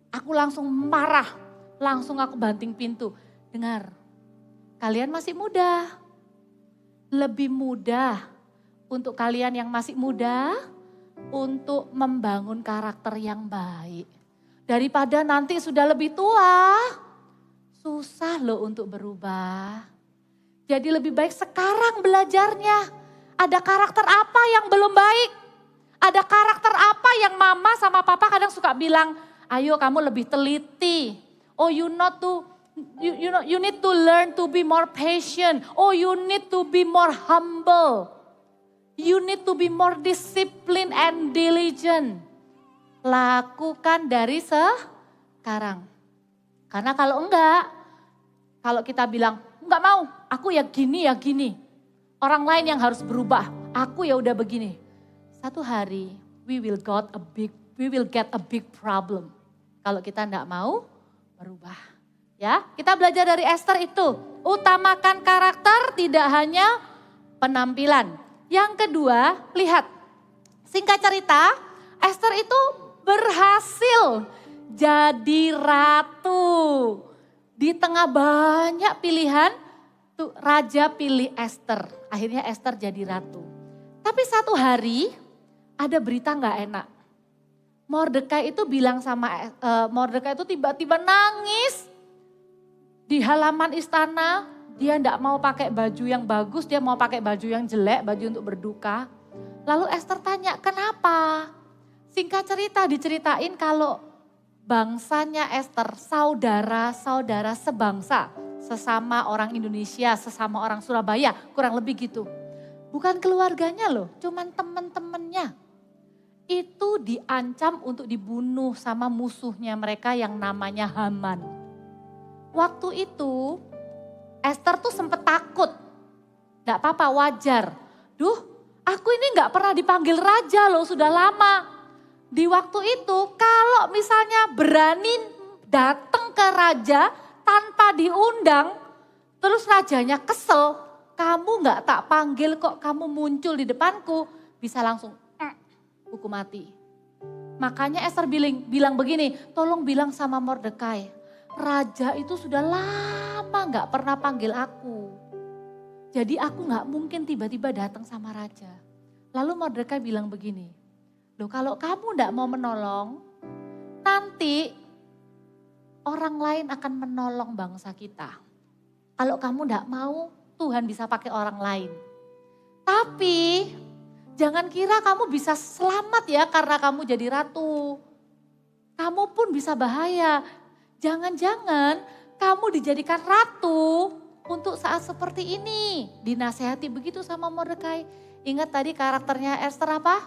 Aku langsung marah, langsung aku banting pintu. Dengar, kalian masih muda. Lebih mudah untuk kalian yang masih muda untuk membangun karakter yang baik. Daripada nanti sudah lebih tua. Susah loh untuk berubah. Jadi lebih baik sekarang belajarnya. Ada karakter apa yang belum baik? Ada karakter apa yang mama sama papa kadang suka bilang, ayo kamu lebih teliti. Oh you need to learn to be more patient. Oh you need to be more humble. You need to be more disciplined and diligent. Lakukan dari sekarang. Karena kalau enggak, kalau kita bilang, enggak mau, aku ya gini. Orang lain yang harus berubah, aku ya udah begini. Satu hari, we will get a big problem. Kalau kita enggak mau berubah. Ya, kita belajar dari Esther itu. Utamakan karakter, tidak hanya penampilan. Yang kedua, lihat, singkat cerita, Esther itu berhasil jadi ratu. Di tengah banyak pilihan, tuh raja pilih Esther. Akhirnya Esther jadi ratu. Tapi satu hari ada berita gak enak. Mordekai itu bilang sama Mordekai itu tiba-tiba nangis. Di halaman istana, dia gak mau pakai baju yang bagus, dia mau pakai baju yang jelek, baju untuk berduka. Lalu Esther tanya, kenapa? Singkat cerita diceritain kalau bangsanya Esther, saudara-saudara sebangsa, sesama orang Indonesia, sesama orang Surabaya, kurang lebih gitu. Bukan keluarganya loh, cuman teman-temannya. Itu diancam untuk dibunuh sama musuhnya mereka yang namanya Haman. Waktu itu Esther tuh sempet takut, gak apa-apa wajar. Duh, aku ini gak pernah dipanggil raja loh, sudah lama. Di waktu itu kalau misalnya berani datang ke raja tanpa diundang, terus rajanya kesel, kamu gak tak panggil kok kamu muncul di depanku, bisa langsung hukum mati. Makanya Esther bilang begini, tolong bilang sama Mordekai, raja itu sudah lama gak pernah panggil aku. Jadi aku gak mungkin tiba-tiba datang sama raja. Lalu Mordekai bilang begini, loh kalau kamu gak mau menolong, nanti orang lain akan menolong bangsa kita. Kalau kamu gak mau, Tuhan bisa pakai orang lain. Tapi jangan kira kamu bisa selamat ya karena kamu jadi ratu. Kamu pun bisa bahaya. Jangan-jangan kamu dijadikan ratu untuk saat seperti ini. Dinasehati begitu sama Mordekai. Ingat tadi karakternya Esther apa?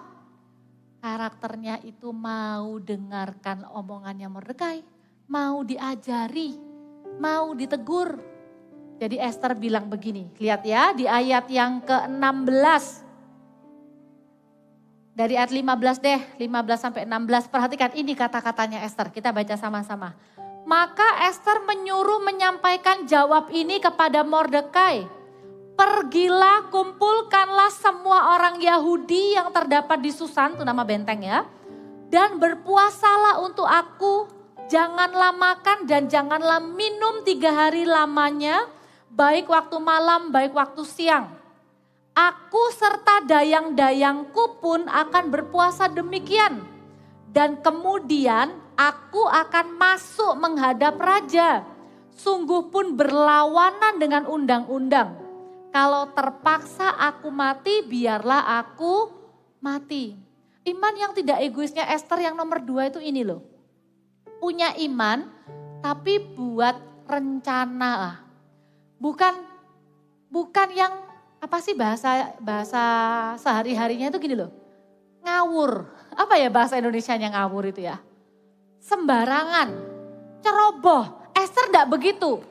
Karakternya itu mau dengarkan omongannya Mordekai. Mau diajari, mau ditegur. Jadi Esther bilang begini, lihat ya di ayat yang ke-16. Dari ayat 15 deh, 15 sampai 16. Perhatikan ini kata-katanya Esther, kita baca sama-sama. Maka Esther menyuruh menyampaikan jawab ini kepada Mordekai. Pergilah, kumpulkanlah semua orang Yahudi yang terdapat di Susan, itu nama benteng ya. Dan berpuasalah untuk aku, janganlah makan dan janganlah minum 3 hari lamanya, baik waktu malam, baik waktu siang. Aku serta dayang-dayangku pun akan berpuasa demikian. Dan kemudian aku akan masuk menghadap raja. Sungguh pun berlawanan dengan undang-undang. Kalau terpaksa aku mati, biarlah aku mati. Iman yang tidak egoisnya Esther yang nomor 2 itu ini loh. Punya iman tapi buat rencana. Bukan yang apa sih bahasa sehari-harinya itu gini loh. Ngawur. Apa ya bahasa Indonesianya ngawur itu ya? Sembarangan, ceroboh. Esther enggak begitu.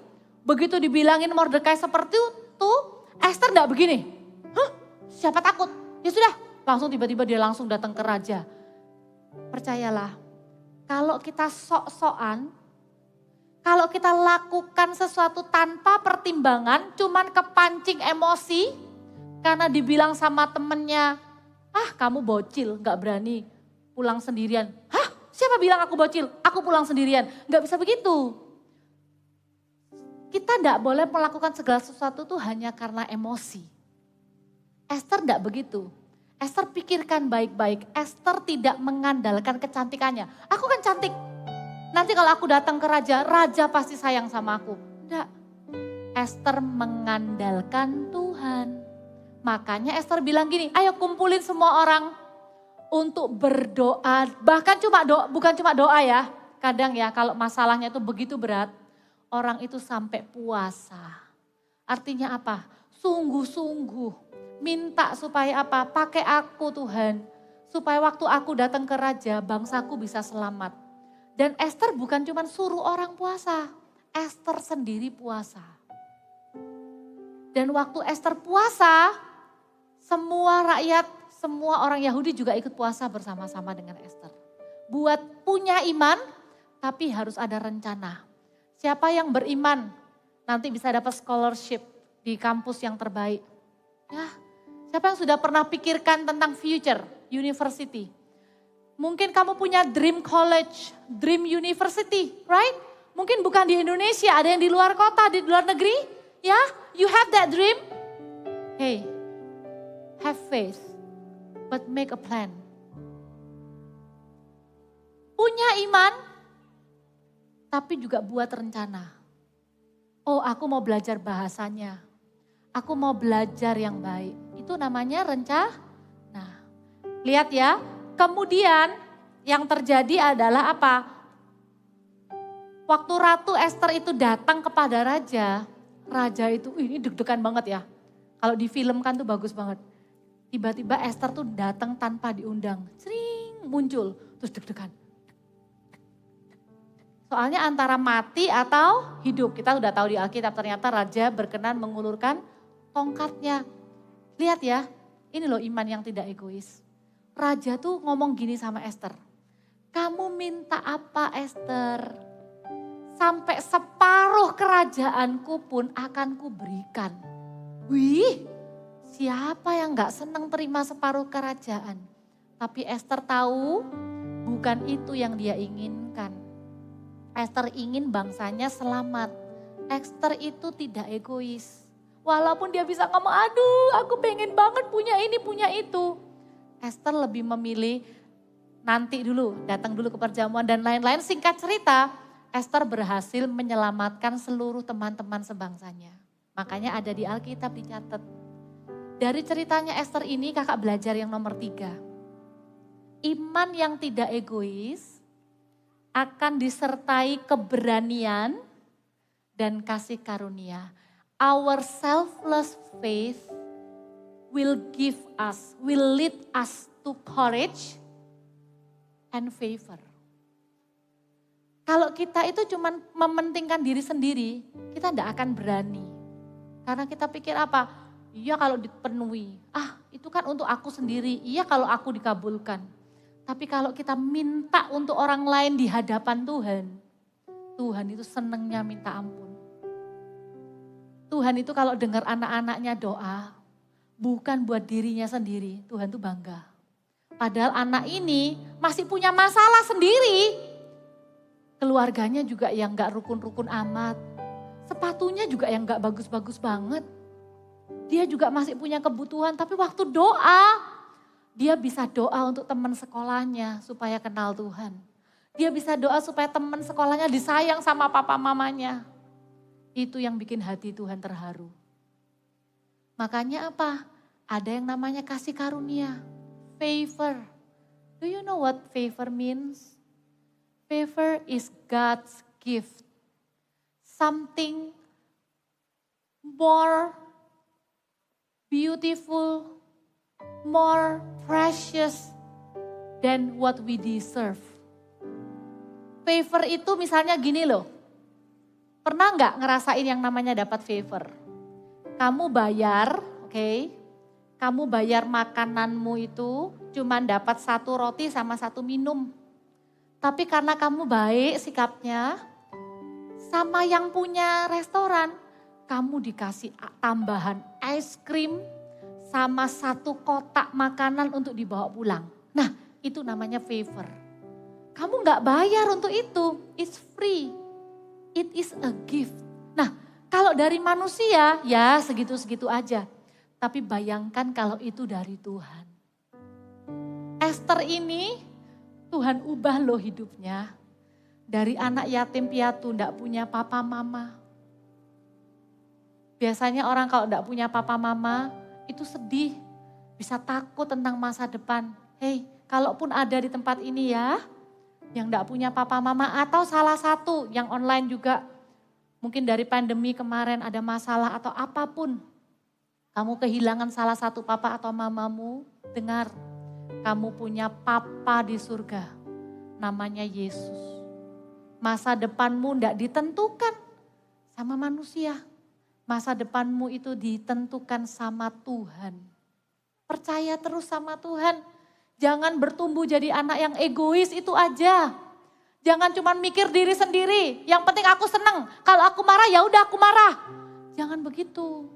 Begitu dibilangin Mordekai seperti itu, Esther enggak begini. Hah? Siapa takut? Ya sudah, langsung tiba-tiba dia langsung datang ke raja. Percayalah, kalau kita sok-sokan, kalau kita lakukan sesuatu tanpa pertimbangan, cuman kepancing emosi, karena dibilang sama temennya, ah kamu bocil, gak berani pulang sendirian. Hah siapa bilang aku bocil, aku pulang sendirian. Gak bisa begitu. Kita gak boleh melakukan segala sesuatu tuh hanya karena emosi. Esther gak begitu. Esther pikirkan baik-baik, Esther tidak mengandalkan kecantikannya. Aku kan cantik. Nanti kalau aku datang ke raja, raja pasti sayang sama aku. Enggak. Esther mengandalkan Tuhan. Makanya Esther bilang gini, ayo kumpulin semua orang untuk berdoa. Bahkan bukan cuma doa ya. Kadang ya kalau masalahnya itu begitu berat, orang itu sampai puasa. Artinya apa? Sungguh-sungguh minta supaya apa? Pakai aku Tuhan. Supaya waktu aku datang ke raja, bangsaku bisa selamat. Dan Esther bukan cuma suruh orang puasa, Esther sendiri puasa. Dan waktu Esther puasa, semua rakyat, semua orang Yahudi juga ikut puasa bersama-sama dengan Esther. Buat punya iman, tapi harus ada rencana. Siapa yang beriman, nanti bisa dapat scholarship di kampus yang terbaik. Ya, siapa yang sudah pernah pikirkan tentang future, university. Mungkin kamu punya dream college, dream university, right? Mungkin bukan di Indonesia, ada yang di luar kota, di luar negeri. Ya, you have that dream. Hey, have faith, but make a plan. Punya iman, tapi juga buat rencana. Oh, aku mau belajar bahasanya. Aku mau belajar yang baik. Itu namanya rencana. Nah, lihat ya. Kemudian yang terjadi adalah apa? Waktu Ratu Esther itu datang kepada raja, raja itu ini deg-degan banget ya. Kalau difilmkan tuh bagus banget. Tiba-tiba Esther tuh datang tanpa diundang, sering muncul, terus deg-degan. Soalnya antara mati atau hidup, kita udah tahu di Alkitab ternyata raja berkenan mengulurkan tongkatnya. Lihat ya, ini loh iman yang tidak egois. Raja tuh ngomong gini sama Esther. Kamu minta apa Esther? Sampai separuh kerajaanku pun akan kuberikan. Wih, siapa yang gak senang terima separuh kerajaan? Tapi Esther tahu bukan itu yang dia inginkan. Esther ingin bangsanya selamat. Esther itu tidak egois. Walaupun dia bisa ngomong, aduh aku pengen banget punya ini, punya itu. Esther lebih memilih nanti dulu, datang dulu ke perjamuan dan lain-lain. Singkat cerita, Esther berhasil menyelamatkan seluruh teman-teman sebangsanya. Makanya ada di Alkitab dicatat. Dari ceritanya Esther ini kakak belajar yang nomor 3. Iman yang tidak egois akan disertai keberanian dan kasih karunia. Our selfless faith will lead us to courage and favor. Kalau kita itu cuma mementingkan diri sendiri, kita tidak akan berani. Karena kita pikir apa? Iya kalau dipenuhi, itu kan untuk aku sendiri, iya kalau aku dikabulkan. Tapi kalau kita minta untuk orang lain di hadapan Tuhan, Tuhan itu senengnya minta ampun. Tuhan itu kalau dengar anak-anaknya doa, bukan buat dirinya sendiri, Tuhan itu bangga. Padahal anak ini masih punya masalah sendiri. Keluarganya juga yang gak rukun-rukun amat. Sepatunya juga yang gak bagus-bagus banget. Dia juga masih punya kebutuhan, tapi waktu doa, dia bisa doa untuk teman sekolahnya supaya kenal Tuhan. Dia bisa doa supaya teman sekolahnya disayang sama papa mamanya. Itu yang bikin hati Tuhan terharu. Makanya apa? Ada yang namanya kasih karunia, favor. Do you know what favor means? Favor is God's gift. Something more beautiful, more precious than what we deserve. Favor itu misalnya gini loh. Pernah nggak ngerasain yang namanya dapat favor? Kamu bayar, oke? Kamu bayar makananmu itu cuman dapat 1 roti sama 1 minum. Tapi karena kamu baik sikapnya, sama yang punya restoran, kamu dikasih tambahan es krim sama 1 kotak makanan untuk dibawa pulang. Nah, itu namanya favor. Kamu nggak bayar untuk itu, it's free. It is a gift. Nah, kalau dari manusia ya segitu-segitu aja. Tapi bayangkan kalau itu dari Tuhan. Esther ini Tuhan ubah loh hidupnya. Dari anak yatim piatu nggak punya papa mama. Biasanya orang kalau nggak punya papa mama itu sedih. Bisa takut tentang masa depan. Hei, kalaupun ada di tempat ini ya, yang enggak punya papa mama atau salah satu yang online juga mungkin dari pandemi kemarin ada masalah atau apapun. Kamu kehilangan salah satu papa atau mamamu, dengar kamu punya papa di surga namanya Yesus. Masa depanmu enggak ditentukan sama manusia. Masa depanmu itu ditentukan sama Tuhan. Percaya terus sama Tuhan. Jangan bertumbuh jadi anak yang egois itu aja. Jangan cuma mikir diri sendiri. Yang penting aku seneng. Kalau aku marah ya udah aku marah. Jangan begitu.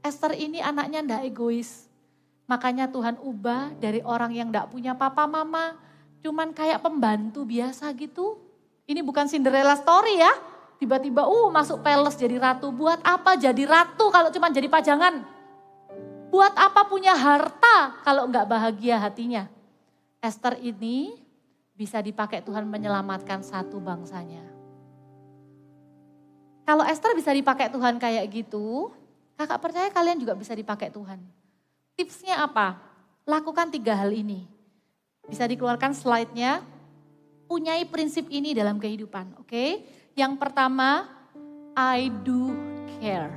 Esther ini anaknya ndak egois. Makanya Tuhan ubah dari orang yang ndak punya papa mama. Cuman kayak pembantu biasa gitu. Ini bukan Cinderella story ya. Tiba-tiba masuk palace jadi ratu. Buat apa jadi ratu kalau cuma jadi pajangan? Buat apa punya harta kalau enggak bahagia hatinya? Esther ini bisa dipakai Tuhan menyelamatkan satu bangsanya. Kalau Esther bisa dipakai Tuhan kayak gitu, kakak percaya kalian juga bisa dipakai Tuhan. Tipsnya apa? Lakukan 3 hal ini. Bisa dikeluarkan slide-nya. Punyai prinsip ini dalam kehidupan, oke? Yang pertama, I do care.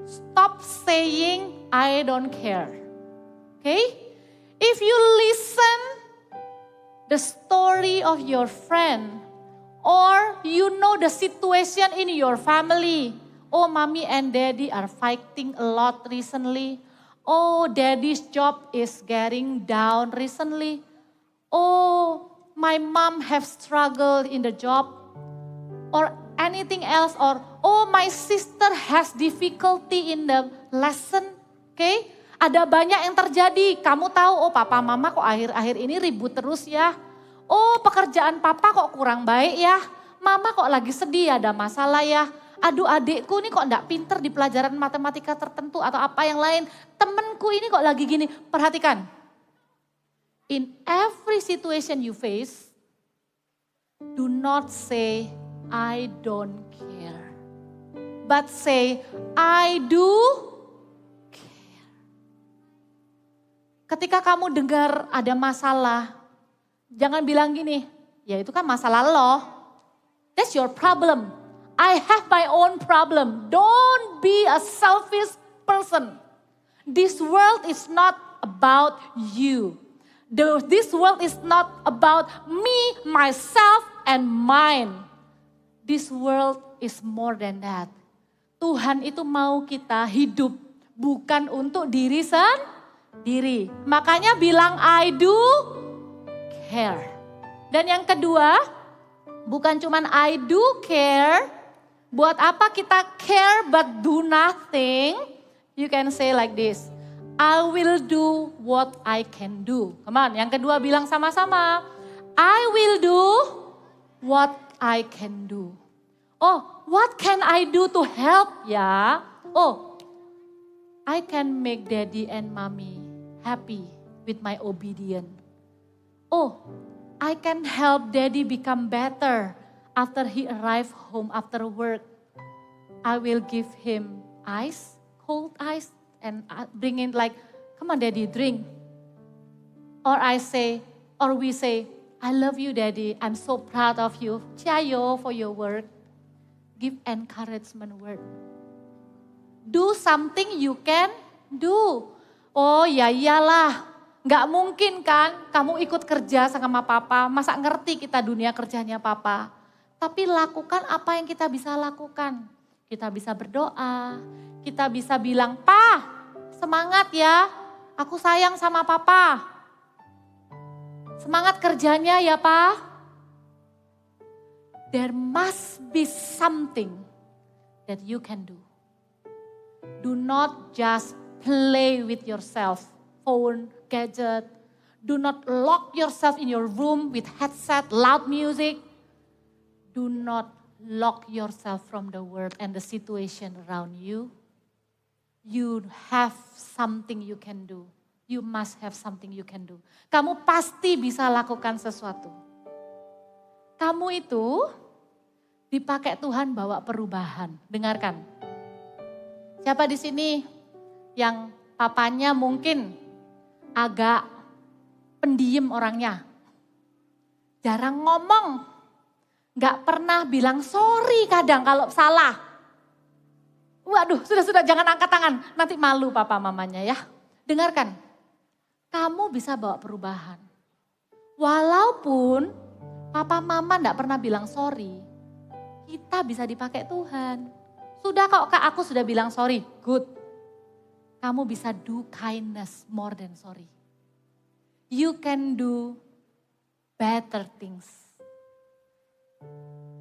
Stop saying I don't care. Okay? If you listen the story of your friend or you know the situation in your family. Oh, mommy and daddy are fighting a lot recently. Oh, daddy's job is getting down recently. Oh, my mom have struggled in the job or anything else or oh my sister has difficulty in the lesson. Okay? Ada banyak yang terjadi. Kamu tahu oh papa mama kok akhir-akhir ini ribut terus ya. Oh pekerjaan papa kok kurang baik ya. Mama kok lagi sedih ada masalah ya. Aduh adikku ini kok enggak pinter di pelajaran matematika tertentu atau apa yang lain. Temenku ini kok lagi gini. Perhatikan. In every situation you face, do not say I don't care. But say, I do care. Ketika kamu dengar ada masalah, jangan bilang gini, ya itu kan masalah lo. That's your problem. I have my own problem. Don't be a selfish person. This world is not about you. This world is not about me, myself, and mine. This world is more than that. Tuhan itu mau kita hidup bukan untuk diri sendiri. Makanya bilang I do care. Dan yang kedua, bukan cuman I do care. Buat apa kita care but do nothing? You can say like this. I will do what I can do. Come on, yang kedua bilang sama-sama. I will do what I can do. Oh, what can I do to help ya? Oh, I can make daddy and mommy happy with my obedience. Oh, I can help daddy become better after he arrive home after work. I will give him ice, cold ice, and bring in like, come on daddy, drink. Or we say, I love you daddy, I'm so proud of you. Ciao for your work. Give encouragement word. Do something you can do. Oh ya iyalah. Gak mungkin kan kamu ikut kerja sama papa, masa ngerti kita dunia kerjanya papa. Tapi lakukan apa yang kita bisa lakukan. Kita bisa berdoa, kita bisa bilang, Pa, semangat ya, aku sayang sama papa. Semangat kerjanya ya Pa. There must be something that you can do. Do not just play with yourself, phone, gadget. Do not lock yourself in your room with headset, loud music. Do not lock yourself from the world and the situation around you. You have something you can do. You must have something you can do. Kamu pasti bisa lakukan sesuatu. Kamu itu dipakai Tuhan bawa perubahan. Dengarkan. Siapa di sini yang papanya mungkin agak pendiam orangnya. Jarang ngomong. Gak pernah bilang sorry kadang kalau salah. Waduh, sudah jangan angkat tangan. Nanti malu papa mamanya ya. Dengarkan. Kamu bisa bawa perubahan. Walaupun papa mama gak pernah bilang sorry. Kita bisa dipakai Tuhan. Sudah kok Kak, aku sudah bilang sorry. Good. Kamu bisa do kindness more than sorry. You can do better things.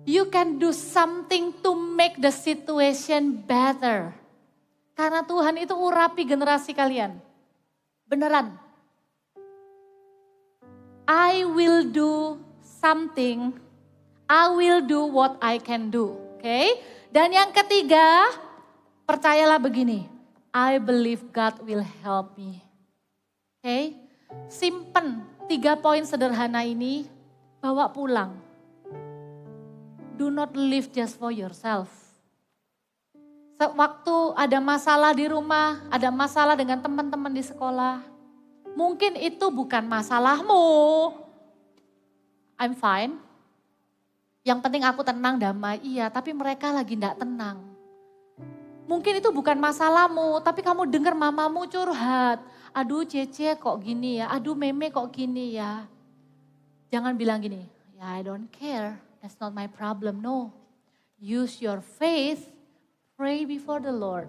You can do something to make the situation better. Karena Tuhan itu urapi generasi kalian. Beneran. I will do something. I will do what I can do. Oke? Dan yang ketiga, percayalah begini. I believe God will help me. Oke, simpen 3 poin sederhana ini, bawa pulang. Do not live just for yourself. Waktu ada masalah di rumah, ada masalah dengan teman-teman di sekolah, mungkin itu bukan masalahmu. I'm fine. Yang penting aku tenang, damai, iya, tapi mereka lagi enggak tenang. Mungkin itu bukan masalahmu, tapi kamu dengar mamamu curhat. Aduh Cece kok gini ya, aduh Meme kok gini ya. Jangan bilang gini, ya I don't care, that's not my problem, no. Use your faith, pray before the Lord.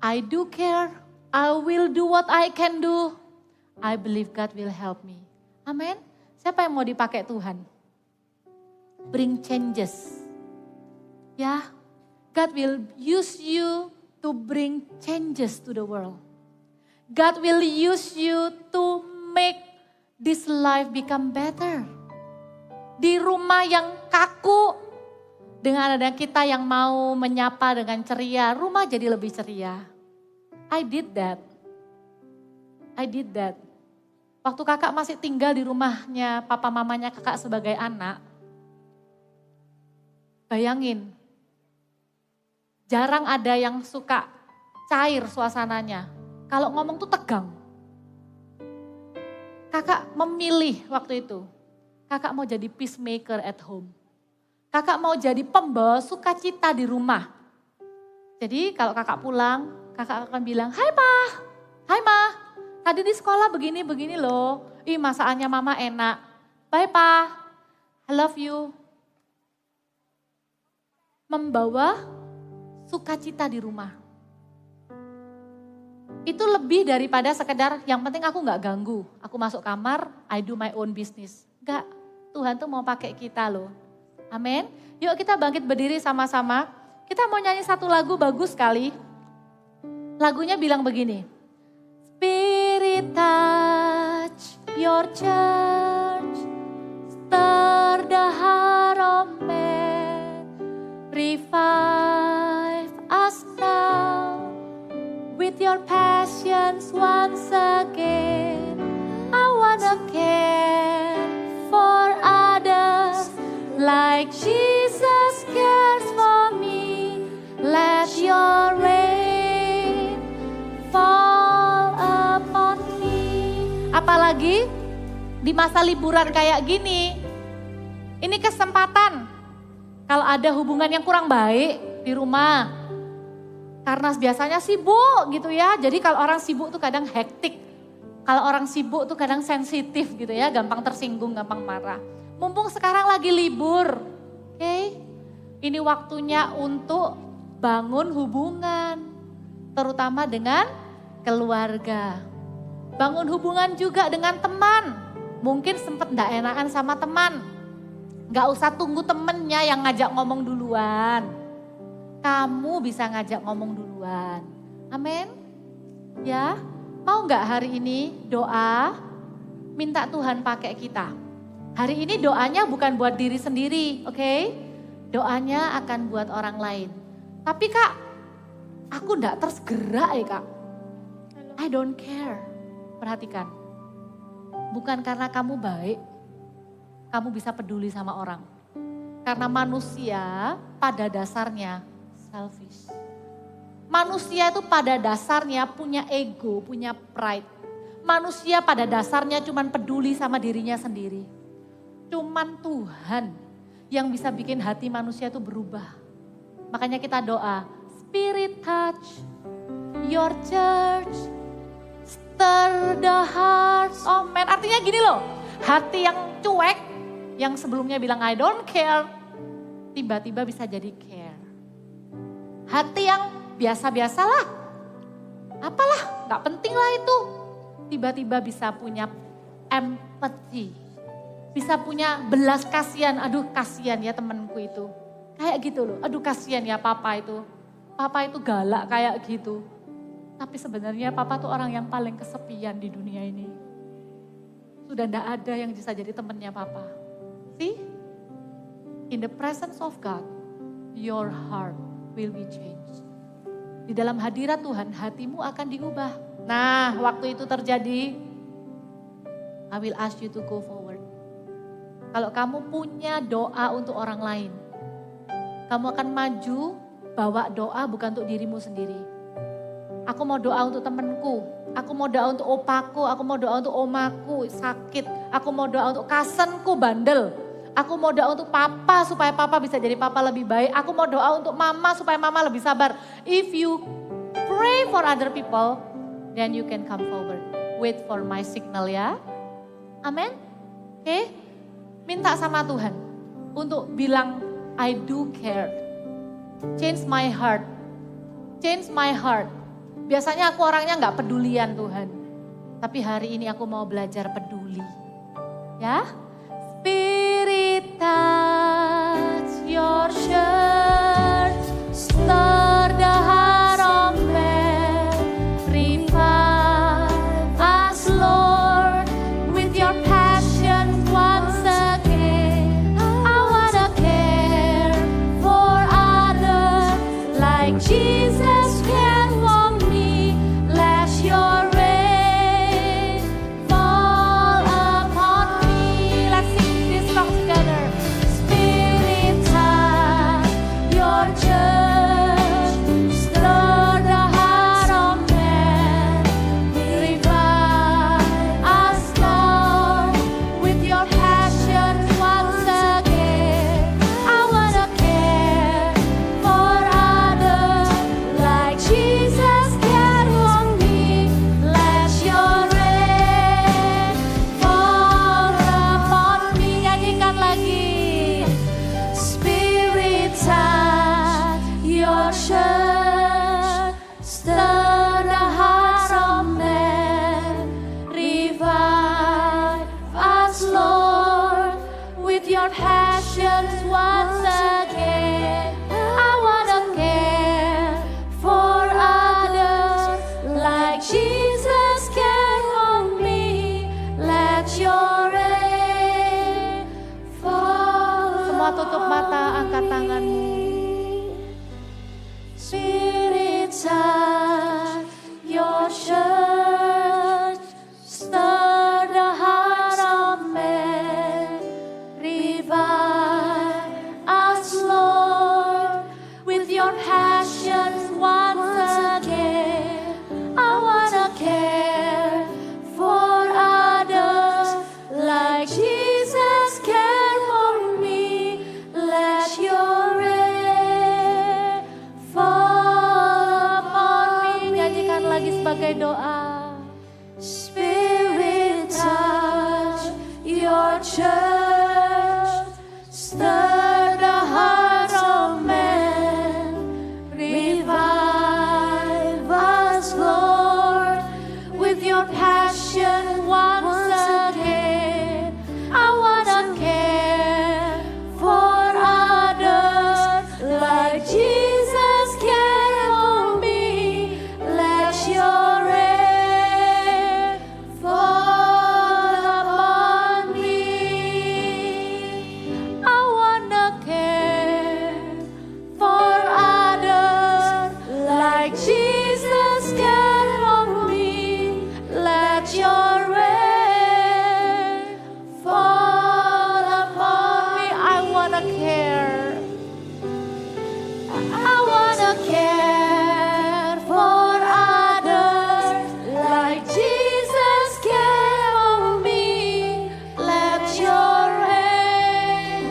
I do care, I will do what I can do. I believe God will help me. Amin. Siapa yang mau dipakai Tuhan? Bring changes. Ya. God will use you to bring changes to the world. God will use you to make this life become better. Di rumah yang kaku, dengan ada kita yang mau menyapa dengan ceria, rumah jadi lebih ceria. I did that. Waktu kakak masih tinggal di rumahnya papa mamanya kakak sebagai anak, bayangin, jarang ada yang suka cair suasananya. Kalau ngomong tuh tegang. Kakak memilih waktu itu. Kakak mau jadi peacemaker at home. Kakak mau jadi pembawa sukacita di rumah. Jadi kalau kakak pulang, kakak akan bilang, "Hai Pa, hai Ma, tadi di sekolah begini-begini loh. Ih, masakannya mama enak. Bye Pa, I love you." Membawa sukacita di rumah. Itu lebih daripada sekedar yang penting aku gak ganggu. Aku masuk kamar, I do my own business. Enggak, Tuhan tuh mau pakai kita loh. Amin. Yuk kita bangkit berdiri sama-sama. Kita mau nyanyi satu lagu bagus sekali. Lagunya bilang begini. Spirit touch your church, stir the heart of man, revive us now with your passions once again. I wanna care for others like Jesus cares for me. Let your rain fall upon me. Apalagi di masa liburan kayak gini, ini kesempatan kalau ada hubungan yang kurang baik di rumah. Karena biasanya sibuk gitu ya, jadi kalau orang sibuk tuh kadang hektik. Kalau orang sibuk tuh kadang sensitif gitu ya, gampang tersinggung, gampang marah. Mumpung sekarang lagi libur, oke? Ini waktunya untuk bangun hubungan, terutama dengan keluarga. Bangun hubungan juga dengan teman. Mungkin sempet gak enakan sama teman. Gak usah tunggu temennya yang ngajak ngomong duluan. Kamu bisa ngajak ngomong duluan. Amin. Ya, mau gak hari ini doa, minta Tuhan pakai kita. Hari ini doanya bukan buat diri sendiri, oke? Doanya akan buat orang lain. Tapi Kak, aku gak tergerak ya Kak. I don't care. Perhatikan, bukan karena kamu baik, kamu bisa peduli sama orang. Karena manusia pada dasarnya selfish. Manusia itu pada dasarnya punya ego, punya pride. Manusia pada dasarnya cuman peduli sama dirinya sendiri. Cuman Tuhan yang bisa bikin hati manusia itu berubah. Makanya kita doa, Spirit touch your church, stir the hearts of men. Artinya gini loh, hati yang cuek, yang sebelumnya bilang I don't care, tiba-tiba bisa jadi care. Hati yang biasa-biasalah, apalah, gak penting lah itu. Tiba-tiba bisa punya empathy, bisa punya belas kasihan. Aduh kasihan ya temanku itu, kayak gitu loh. Aduh kasihan ya papa itu galak kayak gitu. Tapi sebenarnya papa tuh orang yang paling kesepian di dunia ini. Sudah ndak ada yang bisa jadi temannya papa. See, in the presence of God, your heart will be changed. Di dalam hadirat Tuhan, hatimu akan diubah. Nah, waktu itu terjadi, I will ask you to go forward. Kalau kamu punya doa untuk orang lain, kamu akan maju bawa doa bukan untuk dirimu sendiri. Aku mau doa untuk temanku, aku mau doa untuk opaku, aku mau doa untuk omaku sakit, aku mau doa untuk cousinku bandel. Aku mau doa untuk papa supaya papa bisa jadi papa lebih baik. Aku mau doa untuk mama supaya mama lebih sabar. If you pray for other people, then you can come forward. Wait for my signal ya. Amin. Oke. Minta sama Tuhan untuk bilang I do care. Change my heart. Change my heart. Biasanya aku orangnya gak pedulian Tuhan. Tapi hari ini aku mau belajar peduli. Ya. Spirit touch your church, stir the heart of man, revive us Lord with your passion once again. I wanna care for others like Jesus cared for me. Let your rain fall upon me. Let's sing this song together. Spirit touch your church, stir the heart of man, revive us Lord with your passion passion once again. I wanna care for others like Jesus cared for me. Let your rain fall upon me. Nyanyikan lagi sebagai doa. Spirit touch your church, stir the hearts of men, revive us, Lord, with your passion once again. I wanna care for others like Jesus cared for me. Let your rain fall upon me. I wanna care for others like Jesus cared for me. Let your rain fall upon me. I wanna care. I wanna care for others like Jesus cared for me. Let your rain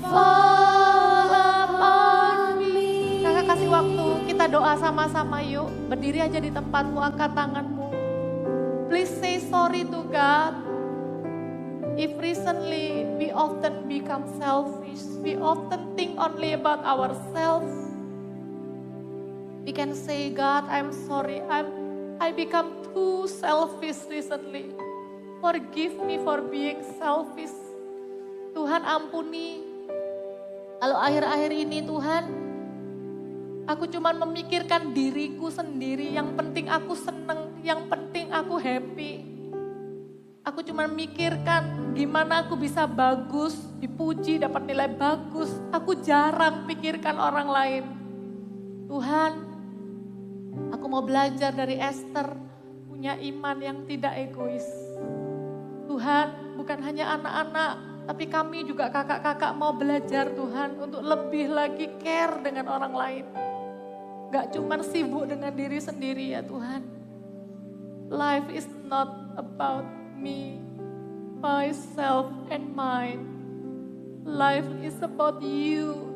fall upon me. Kakak kasih waktu, kita doa sama-sama yuk. Berdiri aja di tempatmu, angkat tanganmu. Please say sorry to God. If recently we often become selfish, we often think only about ourselves. We can say, God, I'm sorry, I become too selfish recently. Forgive me for being selfish. Tuhan ampuni. Kalau akhir-akhir ini Tuhan, aku cuma memikirkan diriku sendiri, yang penting aku seneng, yang penting aku happy. Aku cuma mikirkan gimana aku bisa bagus, dipuji, dapat nilai bagus. Aku jarang pikirkan orang lain. Tuhan, aku mau belajar dari Esther, punya iman yang tidak egois. Tuhan, bukan hanya anak-anak, tapi kami juga kakak-kakak mau belajar Tuhan untuk lebih lagi care dengan orang lain. Gak cuma sibuk dengan diri sendiri ya Tuhan. Life is not about me, myself, and mine. Life is about you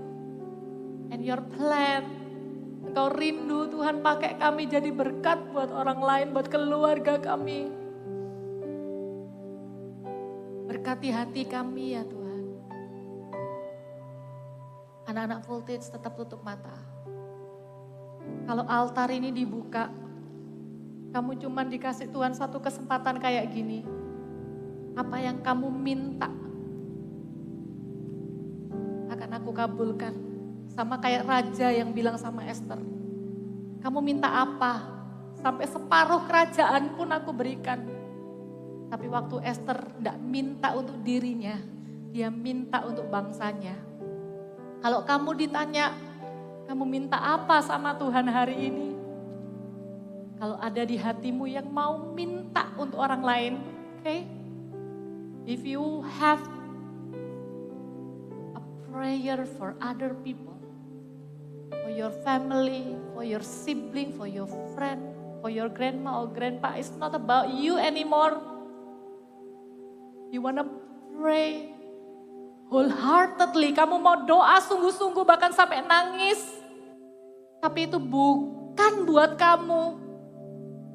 and your plan. Engkau rindu Tuhan pakai kami jadi berkat buat orang lain, buat keluarga kami. Berkati hati kami ya Tuhan. Anak-anak Voltage tetap tutup mata. Kalau altar ini dibuka, kamu cuma dikasih Tuhan satu kesempatan kayak gini. Apa yang kamu minta akan aku kabulkan. Sama kayak raja yang bilang sama Esther. Kamu minta apa? Sampai separuh kerajaan pun aku berikan. Tapi waktu Esther tidak minta untuk dirinya, dia minta untuk bangsanya. Kalau kamu ditanya, kamu minta apa sama Tuhan hari ini? Kalau ada di hatimu yang mau minta untuk orang lain, okay? If you have a prayer for other people, for your family, for your sibling, for your friend, for your grandma or grandpa, it's not about you anymore. You wanna pray wholeheartedly, kamu mau doa sungguh-sungguh bahkan sampai nangis. Tapi itu bukan buat kamu.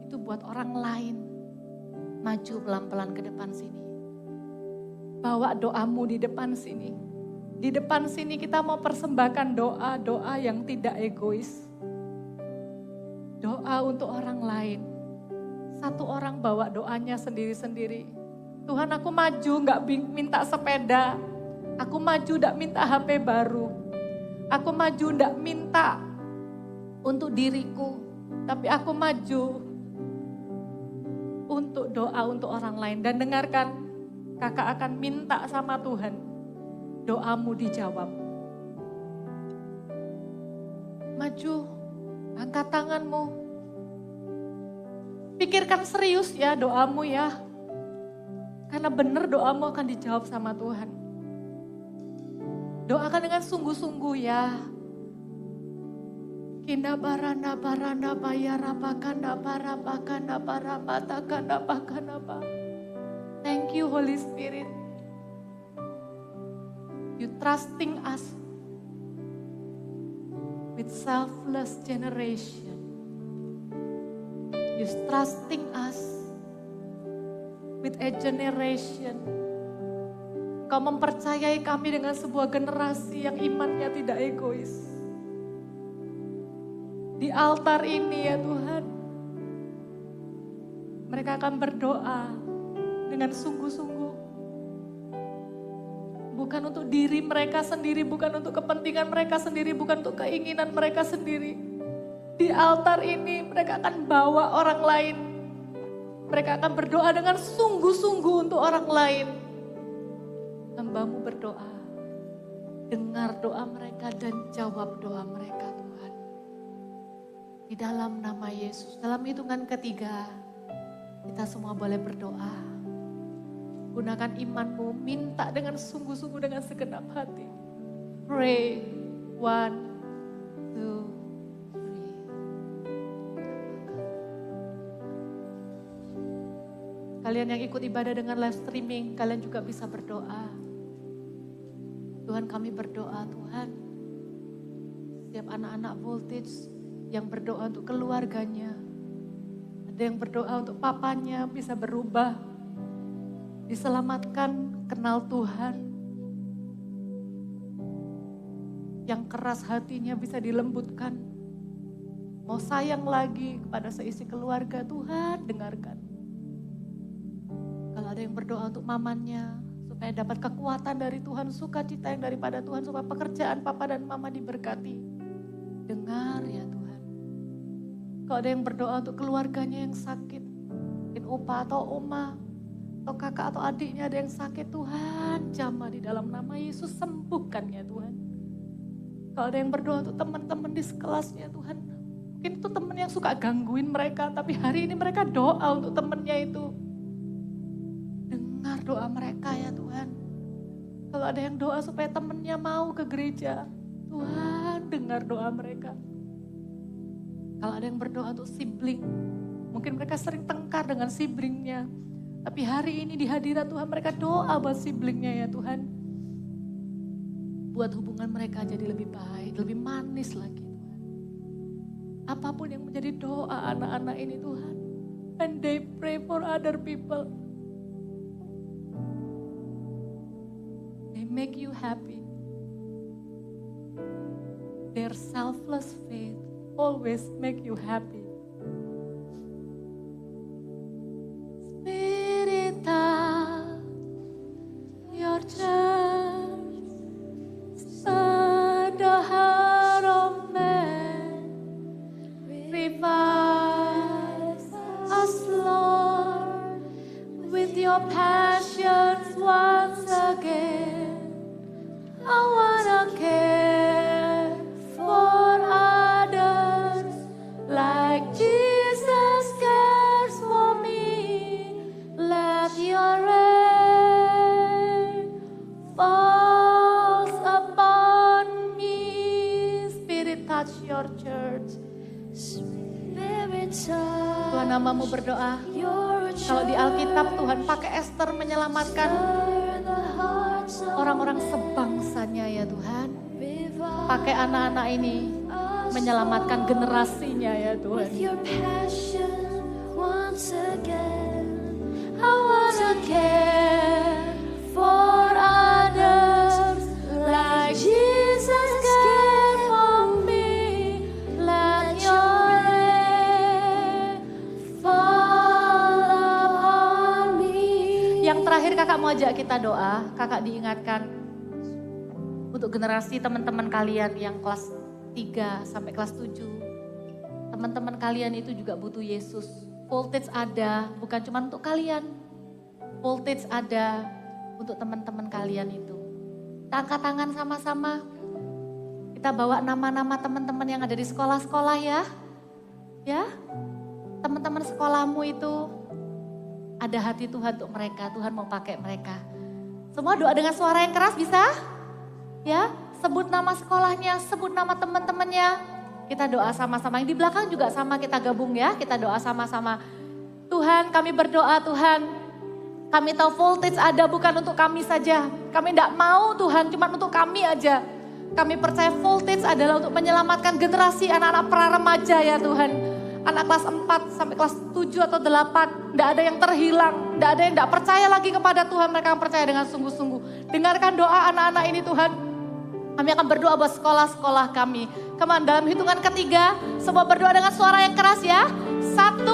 Itu buat orang lain. Maju pelan-pelan ke depan sini. Bawa doamu di depan sini. Di depan sini kita mau persembahkan doa-doa yang tidak egois. Doa untuk orang lain. Satu orang bawa doanya sendiri-sendiri. Tuhan, aku maju gak minta sepeda. Aku maju gak minta HP baru. Aku maju gak minta untuk diriku. Tapi aku maju untuk doa untuk orang lain. Dan dengarkan, kakak akan minta sama Tuhan, doamu dijawab. Maju, angkat tanganmu. Pikirkan serius ya doamu ya. Karena benar doamu akan dijawab sama Tuhan. Doakan dengan sungguh-sungguh ya. Kinda baranda baranda bayara bakanda bara bakanda bara batakanda bakanda ba. Thank you Holy Spirit. You trusting us with selfless generation. You trusting us with a generation. Kau mempercayai kami dengan sebuah generasi yang imannya tidak egois. Di altar ini ya Tuhan, mereka akan berdoa dengan sungguh-sungguh. Bukan untuk diri mereka sendiri, bukan untuk kepentingan mereka sendiri, bukan untuk keinginan mereka sendiri. Di altar ini mereka akan bawa orang lain. Mereka akan berdoa dengan sungguh-sungguh untuk orang lain. Hamba-Mu berdoa, dengar doa mereka dan jawab doa mereka Tuhan. Di dalam nama Yesus, dalam hitungan ketiga, kita semua boleh berdoa. Gunakan imanmu, minta dengan sungguh-sungguh dengan segenap hati. Pray, 1, 2, 3. Kalian yang ikut ibadah dengan live streaming, kalian juga bisa berdoa. Tuhan kami berdoa Tuhan, setiap anak-anak Voltage yang berdoa untuk keluarganya, ada yang berdoa untuk papanya bisa berubah, diselamatkan, kenal Tuhan. Yang keras hatinya bisa dilembutkan, mau sayang lagi kepada seisi keluarga, Tuhan dengarkan. Kalau ada yang berdoa untuk mamanya, supaya dapat kekuatan dari Tuhan, sukacita yang daripada Tuhan, supaya pekerjaan papa dan mama diberkati. Dengar ya Tuhan. Kalau ada yang berdoa untuk keluarganya yang sakit, mungkin opa atau oma, atau kakak atau adiknya ada yang sakit, Tuhan jamah di dalam nama Yesus, sembuhkan ya Tuhan. Kalau ada yang berdoa untuk teman-teman di sekelasnya Tuhan, mungkin itu teman yang suka gangguin mereka, tapi hari ini mereka doa untuk temannya itu. Dengar doa mereka ya Tuhan. Kalau ada yang doa supaya temannya mau ke gereja, Tuhan dengar doa mereka. Kalau ada yang berdoa untuk sibling, mungkin mereka sering tengkar dengan siblingnya, tapi hari ini di hadirat Tuhan mereka doa buat siblingnya ya Tuhan. Buat hubungan mereka jadi lebih baik, lebih manis lagi Tuhan. Apapun yang menjadi doa anak-anak ini Tuhan, and they pray for other people. They make you happy. Their selfless faith always make you happy. Spirit of your church, stir the heart of man, revive us Lord, with your passions once again. I wanna care for others like Jesus cares for me. Let your rain fall upon me. Spirit touch your church. Spirit Tuhan namamu berdoa. Kalau di Alkitab Tuhan pakai Esther menyelamatkan orang-orang sebangsanya ya Tuhan. Pakai anak-anak ini menyelamatkan generasinya ya Tuhan. your passion once again. I wanna care for others like Jesus cared for me. Let your rain fall upon me. Yang terakhir kakak mau ajak kita doa, kakak diingatkan untuk generasi teman-teman kalian yang kelas 3 sampai kelas 7. Teman-teman kalian itu juga butuh Yesus. Voltage ada, bukan cuma untuk kalian. Voltage ada untuk teman-teman kalian itu. Kita angkat tangan sama-sama. Kita bawa nama-nama teman-teman yang ada di sekolah-sekolah ya. Ya, teman-teman sekolahmu itu ada hati Tuhan untuk mereka. Tuhan mau pakai mereka. Semua doa dengan suara yang keras bisa? Ya, sebut nama sekolahnya, sebut nama teman-temannya. Kita doa sama-sama. Yang di belakang juga sama, kita gabung ya. Kita doa sama-sama. Tuhan, kami berdoa Tuhan. Kami tahu voltage ada bukan untuk kami saja. Kami tidak mau Tuhan, cuma untuk kami aja. Kami percaya voltage adalah untuk menyelamatkan generasi anak-anak pra-remaja ya Tuhan. Anak kelas 4 sampai kelas 7 atau 8. Tidak ada yang terhilang. Tidak ada yang tidak percaya lagi kepada Tuhan. Mereka yang percaya dengan sungguh-sungguh. Dengarkan doa anak-anak ini Tuhan. Kami akan berdoa buat sekolah-sekolah kami. Come on, dalam hitungan ketiga, semua berdoa dengan suara yang keras ya. 1,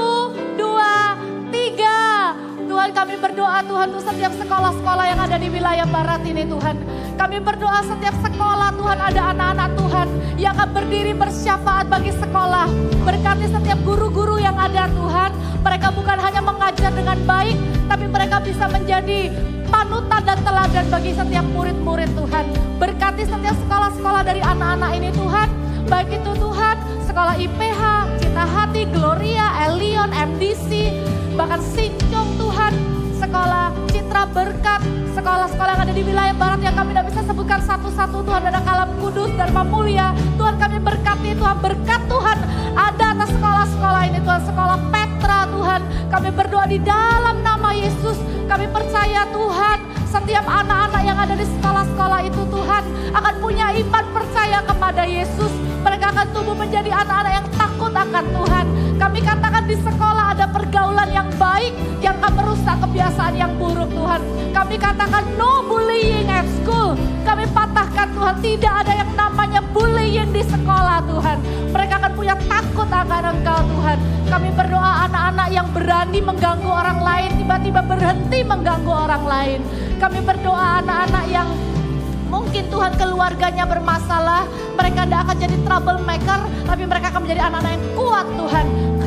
2, 3. Tuhan kami berdoa Tuhan untuk setiap sekolah-sekolah yang ada di wilayah barat ini Tuhan. Kami berdoa setiap sekolah Tuhan ada anak-anak Tuhan yang akan berdiri bersyafaat bagi sekolah. Berkati setiap guru-guru yang ada Tuhan. Mereka bukan hanya mengajar dengan baik, tapi mereka bisa menjadi panutan dan teladan bagi setiap murid-murid Tuhan. Berkati setiap sekolah-sekolah dari anak-anak ini Tuhan. Baik itu Tuhan, sekolah IPH, Cita Hati, Gloria, Elion, MDC, bahkan Sincong Tuhan, sekolah Citra Berkat, sekolah-sekolah yang ada di wilayah barat yang kami tidak bisa sebutkan satu-satu Tuhan, ada Kalam Kudus, Dharma Mulia, Tuhan kami berkati Tuhan, berkat Tuhan ada atas sekolah-sekolah ini Tuhan, sekolah Petra Tuhan, kami berdoa di dalam nama Yesus, kami percaya Tuhan, setiap anak-anak yang ada di sekolah-sekolah itu Tuhan akan punya iman percaya kepada Yesus. Mereka akan tumbuh menjadi anak-anak yang takut akan Tuhan. Kami katakan di sekolah ada pergaulan yang baik yang akan merusak kebiasaan yang buruk Tuhan. Kami katakan no bullying at school. Kami patahkan Tuhan, tidak ada yang namanya bullying di sekolah Tuhan. Mereka akan punya takut akan Engkau Tuhan. Kami berdoa anak-anak yang berani mengganggu orang lain tiba-tiba berhenti mengganggu orang lain. Kami berdoa anak-anak yang mungkin Tuhan keluarganya bermasalah, mereka tidak akan jadi troublemaker, tapi mereka akan menjadi anak-anak yang kuat Tuhan.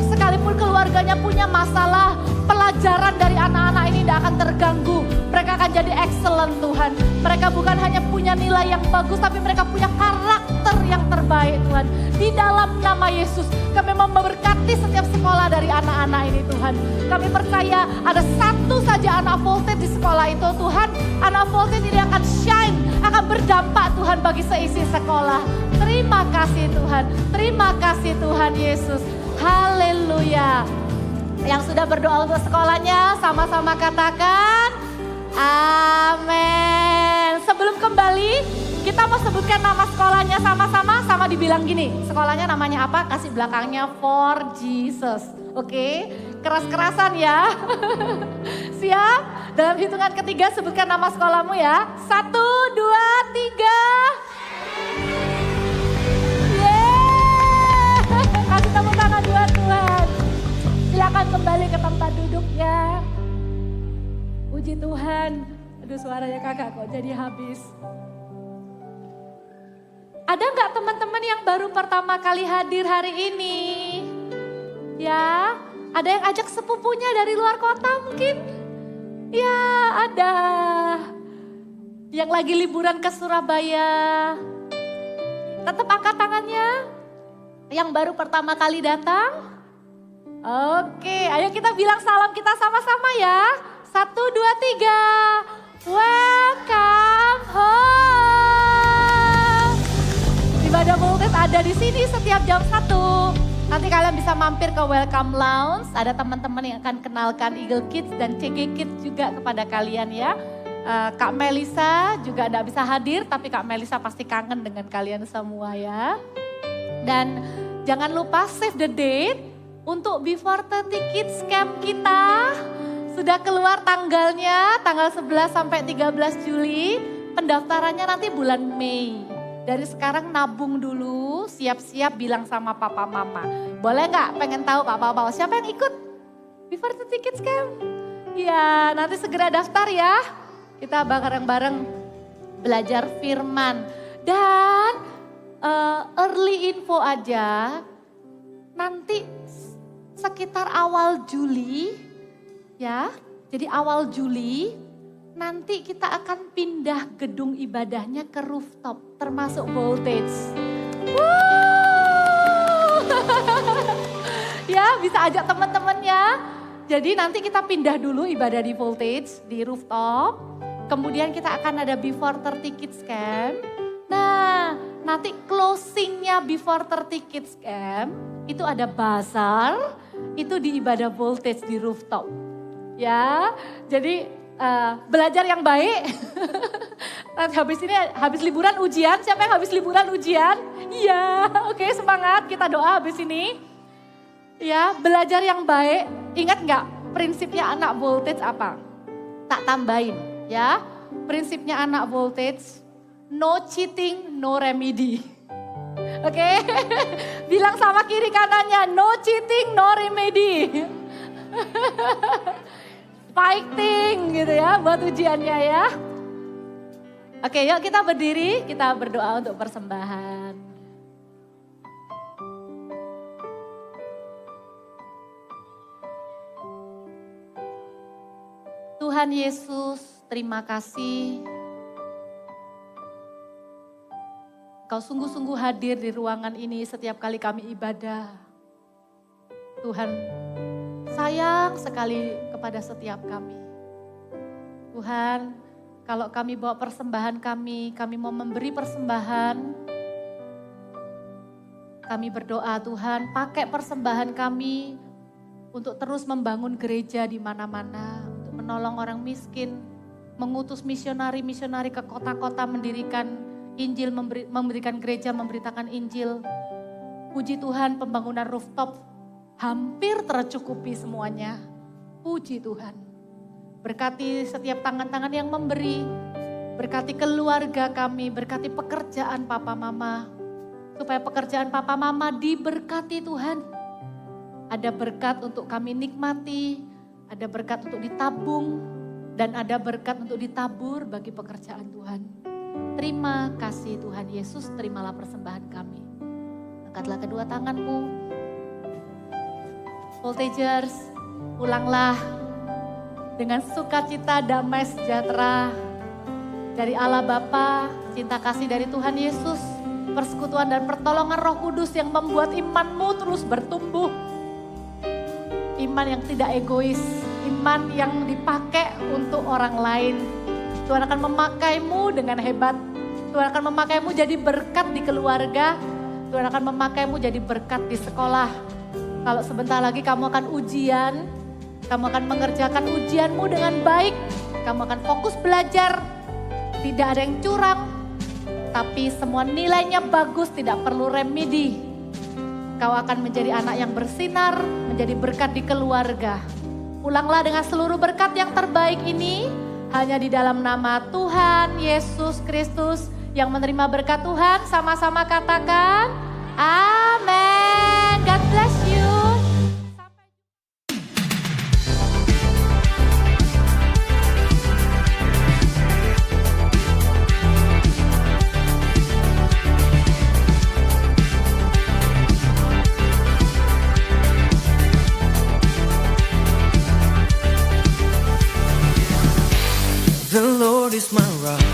Sekalipun keluarganya punya masalah, pelajaran dari anak-anak ini tidak akan terganggu. Mereka akan jadi excellent Tuhan. Mereka bukan hanya punya nilai yang bagus, tapi mereka punya karakter yang terbaik Tuhan. Di dalam nama Yesus, kami mau memberkati setiap sekolah dari anak-anak ini Tuhan. Kami percaya ada satu saja anak voltage di sekolah itu Tuhan. Anak voltage ini akan shine, akan berdampak Tuhan bagi seisi sekolah. Terima kasih Tuhan, terima kasih Tuhan Yesus. Haleluya. Yang sudah berdoa untuk sekolahnya sama-sama katakan amin. Sebelum kembali kita mau sebutkan nama sekolahnya sama-sama, sama dibilang gini. Sekolahnya namanya apa? Kasih belakangnya For Jesus. Oke, keras-kerasan ya. Siap? Dalam hitungan ketiga sebutkan nama sekolahmu ya. 1, 2, 3. Yeay. Kasih tepuk tangan buat Tuhan. Silakan kembali ke tempat duduknya. Puji Tuhan. Aduh suaranya kakak kok jadi habis. Ada nggak teman-teman yang baru pertama kali hadir hari ini? Ya, ada yang ajak sepupunya dari luar kota mungkin? Ya, ada. Yang lagi liburan ke Surabaya. Tetap angkat tangannya. Yang baru pertama kali datang. Oke, ayo kita bilang salam kita sama-sama ya. 1, 2, 3. Welcome home. Ibadah Voltage ada di sini setiap jam 1. Nanti kalian bisa mampir ke Welcome Lounge. Ada teman-teman yang akan kenalkan Eagle Kids dan CG Kids juga kepada kalian ya. Kak Melisa juga tidak bisa hadir, tapi Kak Melisa pasti kangen dengan kalian semua ya. Dan jangan lupa save the date untuk Before 30 Kids Camp kita. Sudah keluar tanggalnya, tanggal 11 sampai 13 Juli. Pendaftarannya nanti bulan Mei. Dari sekarang nabung dulu, siap-siap bilang sama papa mama. Boleh nggak? Pengen tahu Kak Papa, siapa yang ikut Before 30 Kids Camp? Ya, nanti segera daftar ya. Kita bareng-bareng belajar firman. Dan early info aja, nanti sekitar awal Juli, ya. Jadi awal Juli, nanti kita akan pindah gedung ibadahnya ke rooftop, termasuk Voltage. Ya, bisa ajak teman-temannya. Jadi nanti kita pindah dulu ibadah di Voltage, di rooftop. Kemudian kita akan ada Before 30 Kids Camp. Nah, nanti closingnya before 30 Kids Camp, itu ada bazar, itu di ibadah voltage di rooftop. Ya, jadi belajar yang baik. Habis liburan ujian, siapa yang habis liburan ujian? Iya, oke, semangat, kita doa habis ini. Ya, belajar yang baik, ingat nggak prinsipnya anak voltage apa? Tak tambahin ya, prinsipnya anak voltage, no cheating, no remedy. Oke, bilang sama kiri kanannya, no cheating, no remedy. Fighting gitu ya buat ujiannya ya. Oke, yuk kita berdiri, kita berdoa untuk persembahan. Tuhan Yesus, terima kasih. Kau sungguh-sungguh hadir di ruangan ini setiap kali kami ibadah. Tuhan, sayang sekali kepada setiap kami. Tuhan, kalau kami bawa persembahan kami mau memberi persembahan. Kami berdoa Tuhan, pakai persembahan kami untuk terus membangun gereja di mana-mana. Untuk menolong orang miskin, mengutus misionari-misionari ke kota-kota mendirikan Injil, memberikan gereja, memberitakan Injil. Puji Tuhan, pembangunan rooftop hampir tercukupi semuanya. Puji Tuhan. Berkati setiap tangan-tangan yang memberi. Berkati keluarga kami, berkati pekerjaan papa mama. Supaya pekerjaan papa mama diberkati Tuhan. Ada berkat untuk kami nikmati, ada berkat untuk ditabung, dan ada berkat untuk ditabur bagi pekerjaan Tuhan. Terima kasih Tuhan Yesus, terimalah persembahan kami. Angkatlah kedua tanganmu. Voltagers, pulanglah dengan sukacita, damai sejahtera dari Allah Bapa, cinta kasih dari Tuhan Yesus, persekutuan dan pertolongan Roh Kudus yang membuat imanmu terus bertumbuh. Iman yang tidak egois, iman yang dipakai untuk orang lain. Tuhan akan memakaimu dengan hebat. Tuhan akan memakaimu jadi berkat di keluarga. Tuhan akan memakaimu jadi berkat di sekolah. Kalau sebentar lagi kamu akan ujian, kamu akan mengerjakan ujianmu dengan baik. Kamu akan fokus belajar, tidak ada yang curang. Tapi semua nilainya bagus, tidak perlu remedi. Kau akan menjadi anak yang bersinar, menjadi berkat di keluarga. Pulanglah dengan seluruh berkat yang terbaik ini, hanya di dalam nama Tuhan Yesus Kristus yang menerima berkat Tuhan. Sama-sama katakan, amin. God bless you. The Lord is my rock,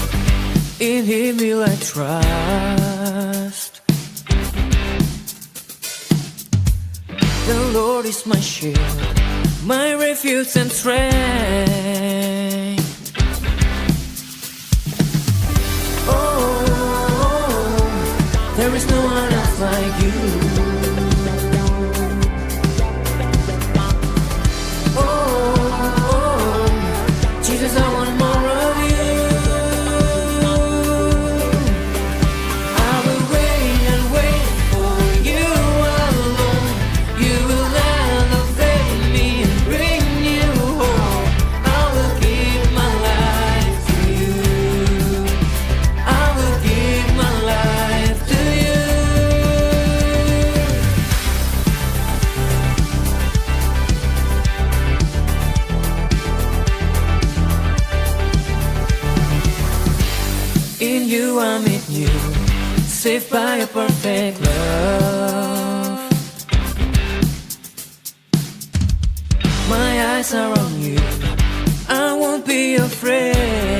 in Him will I trust. The Lord is my shield, my refuge and strength. Oh, there is no one else like you. Oh, Jesus, I want more. In you I'm in you, saved by a perfect love. My eyes are on you, I won't be afraid.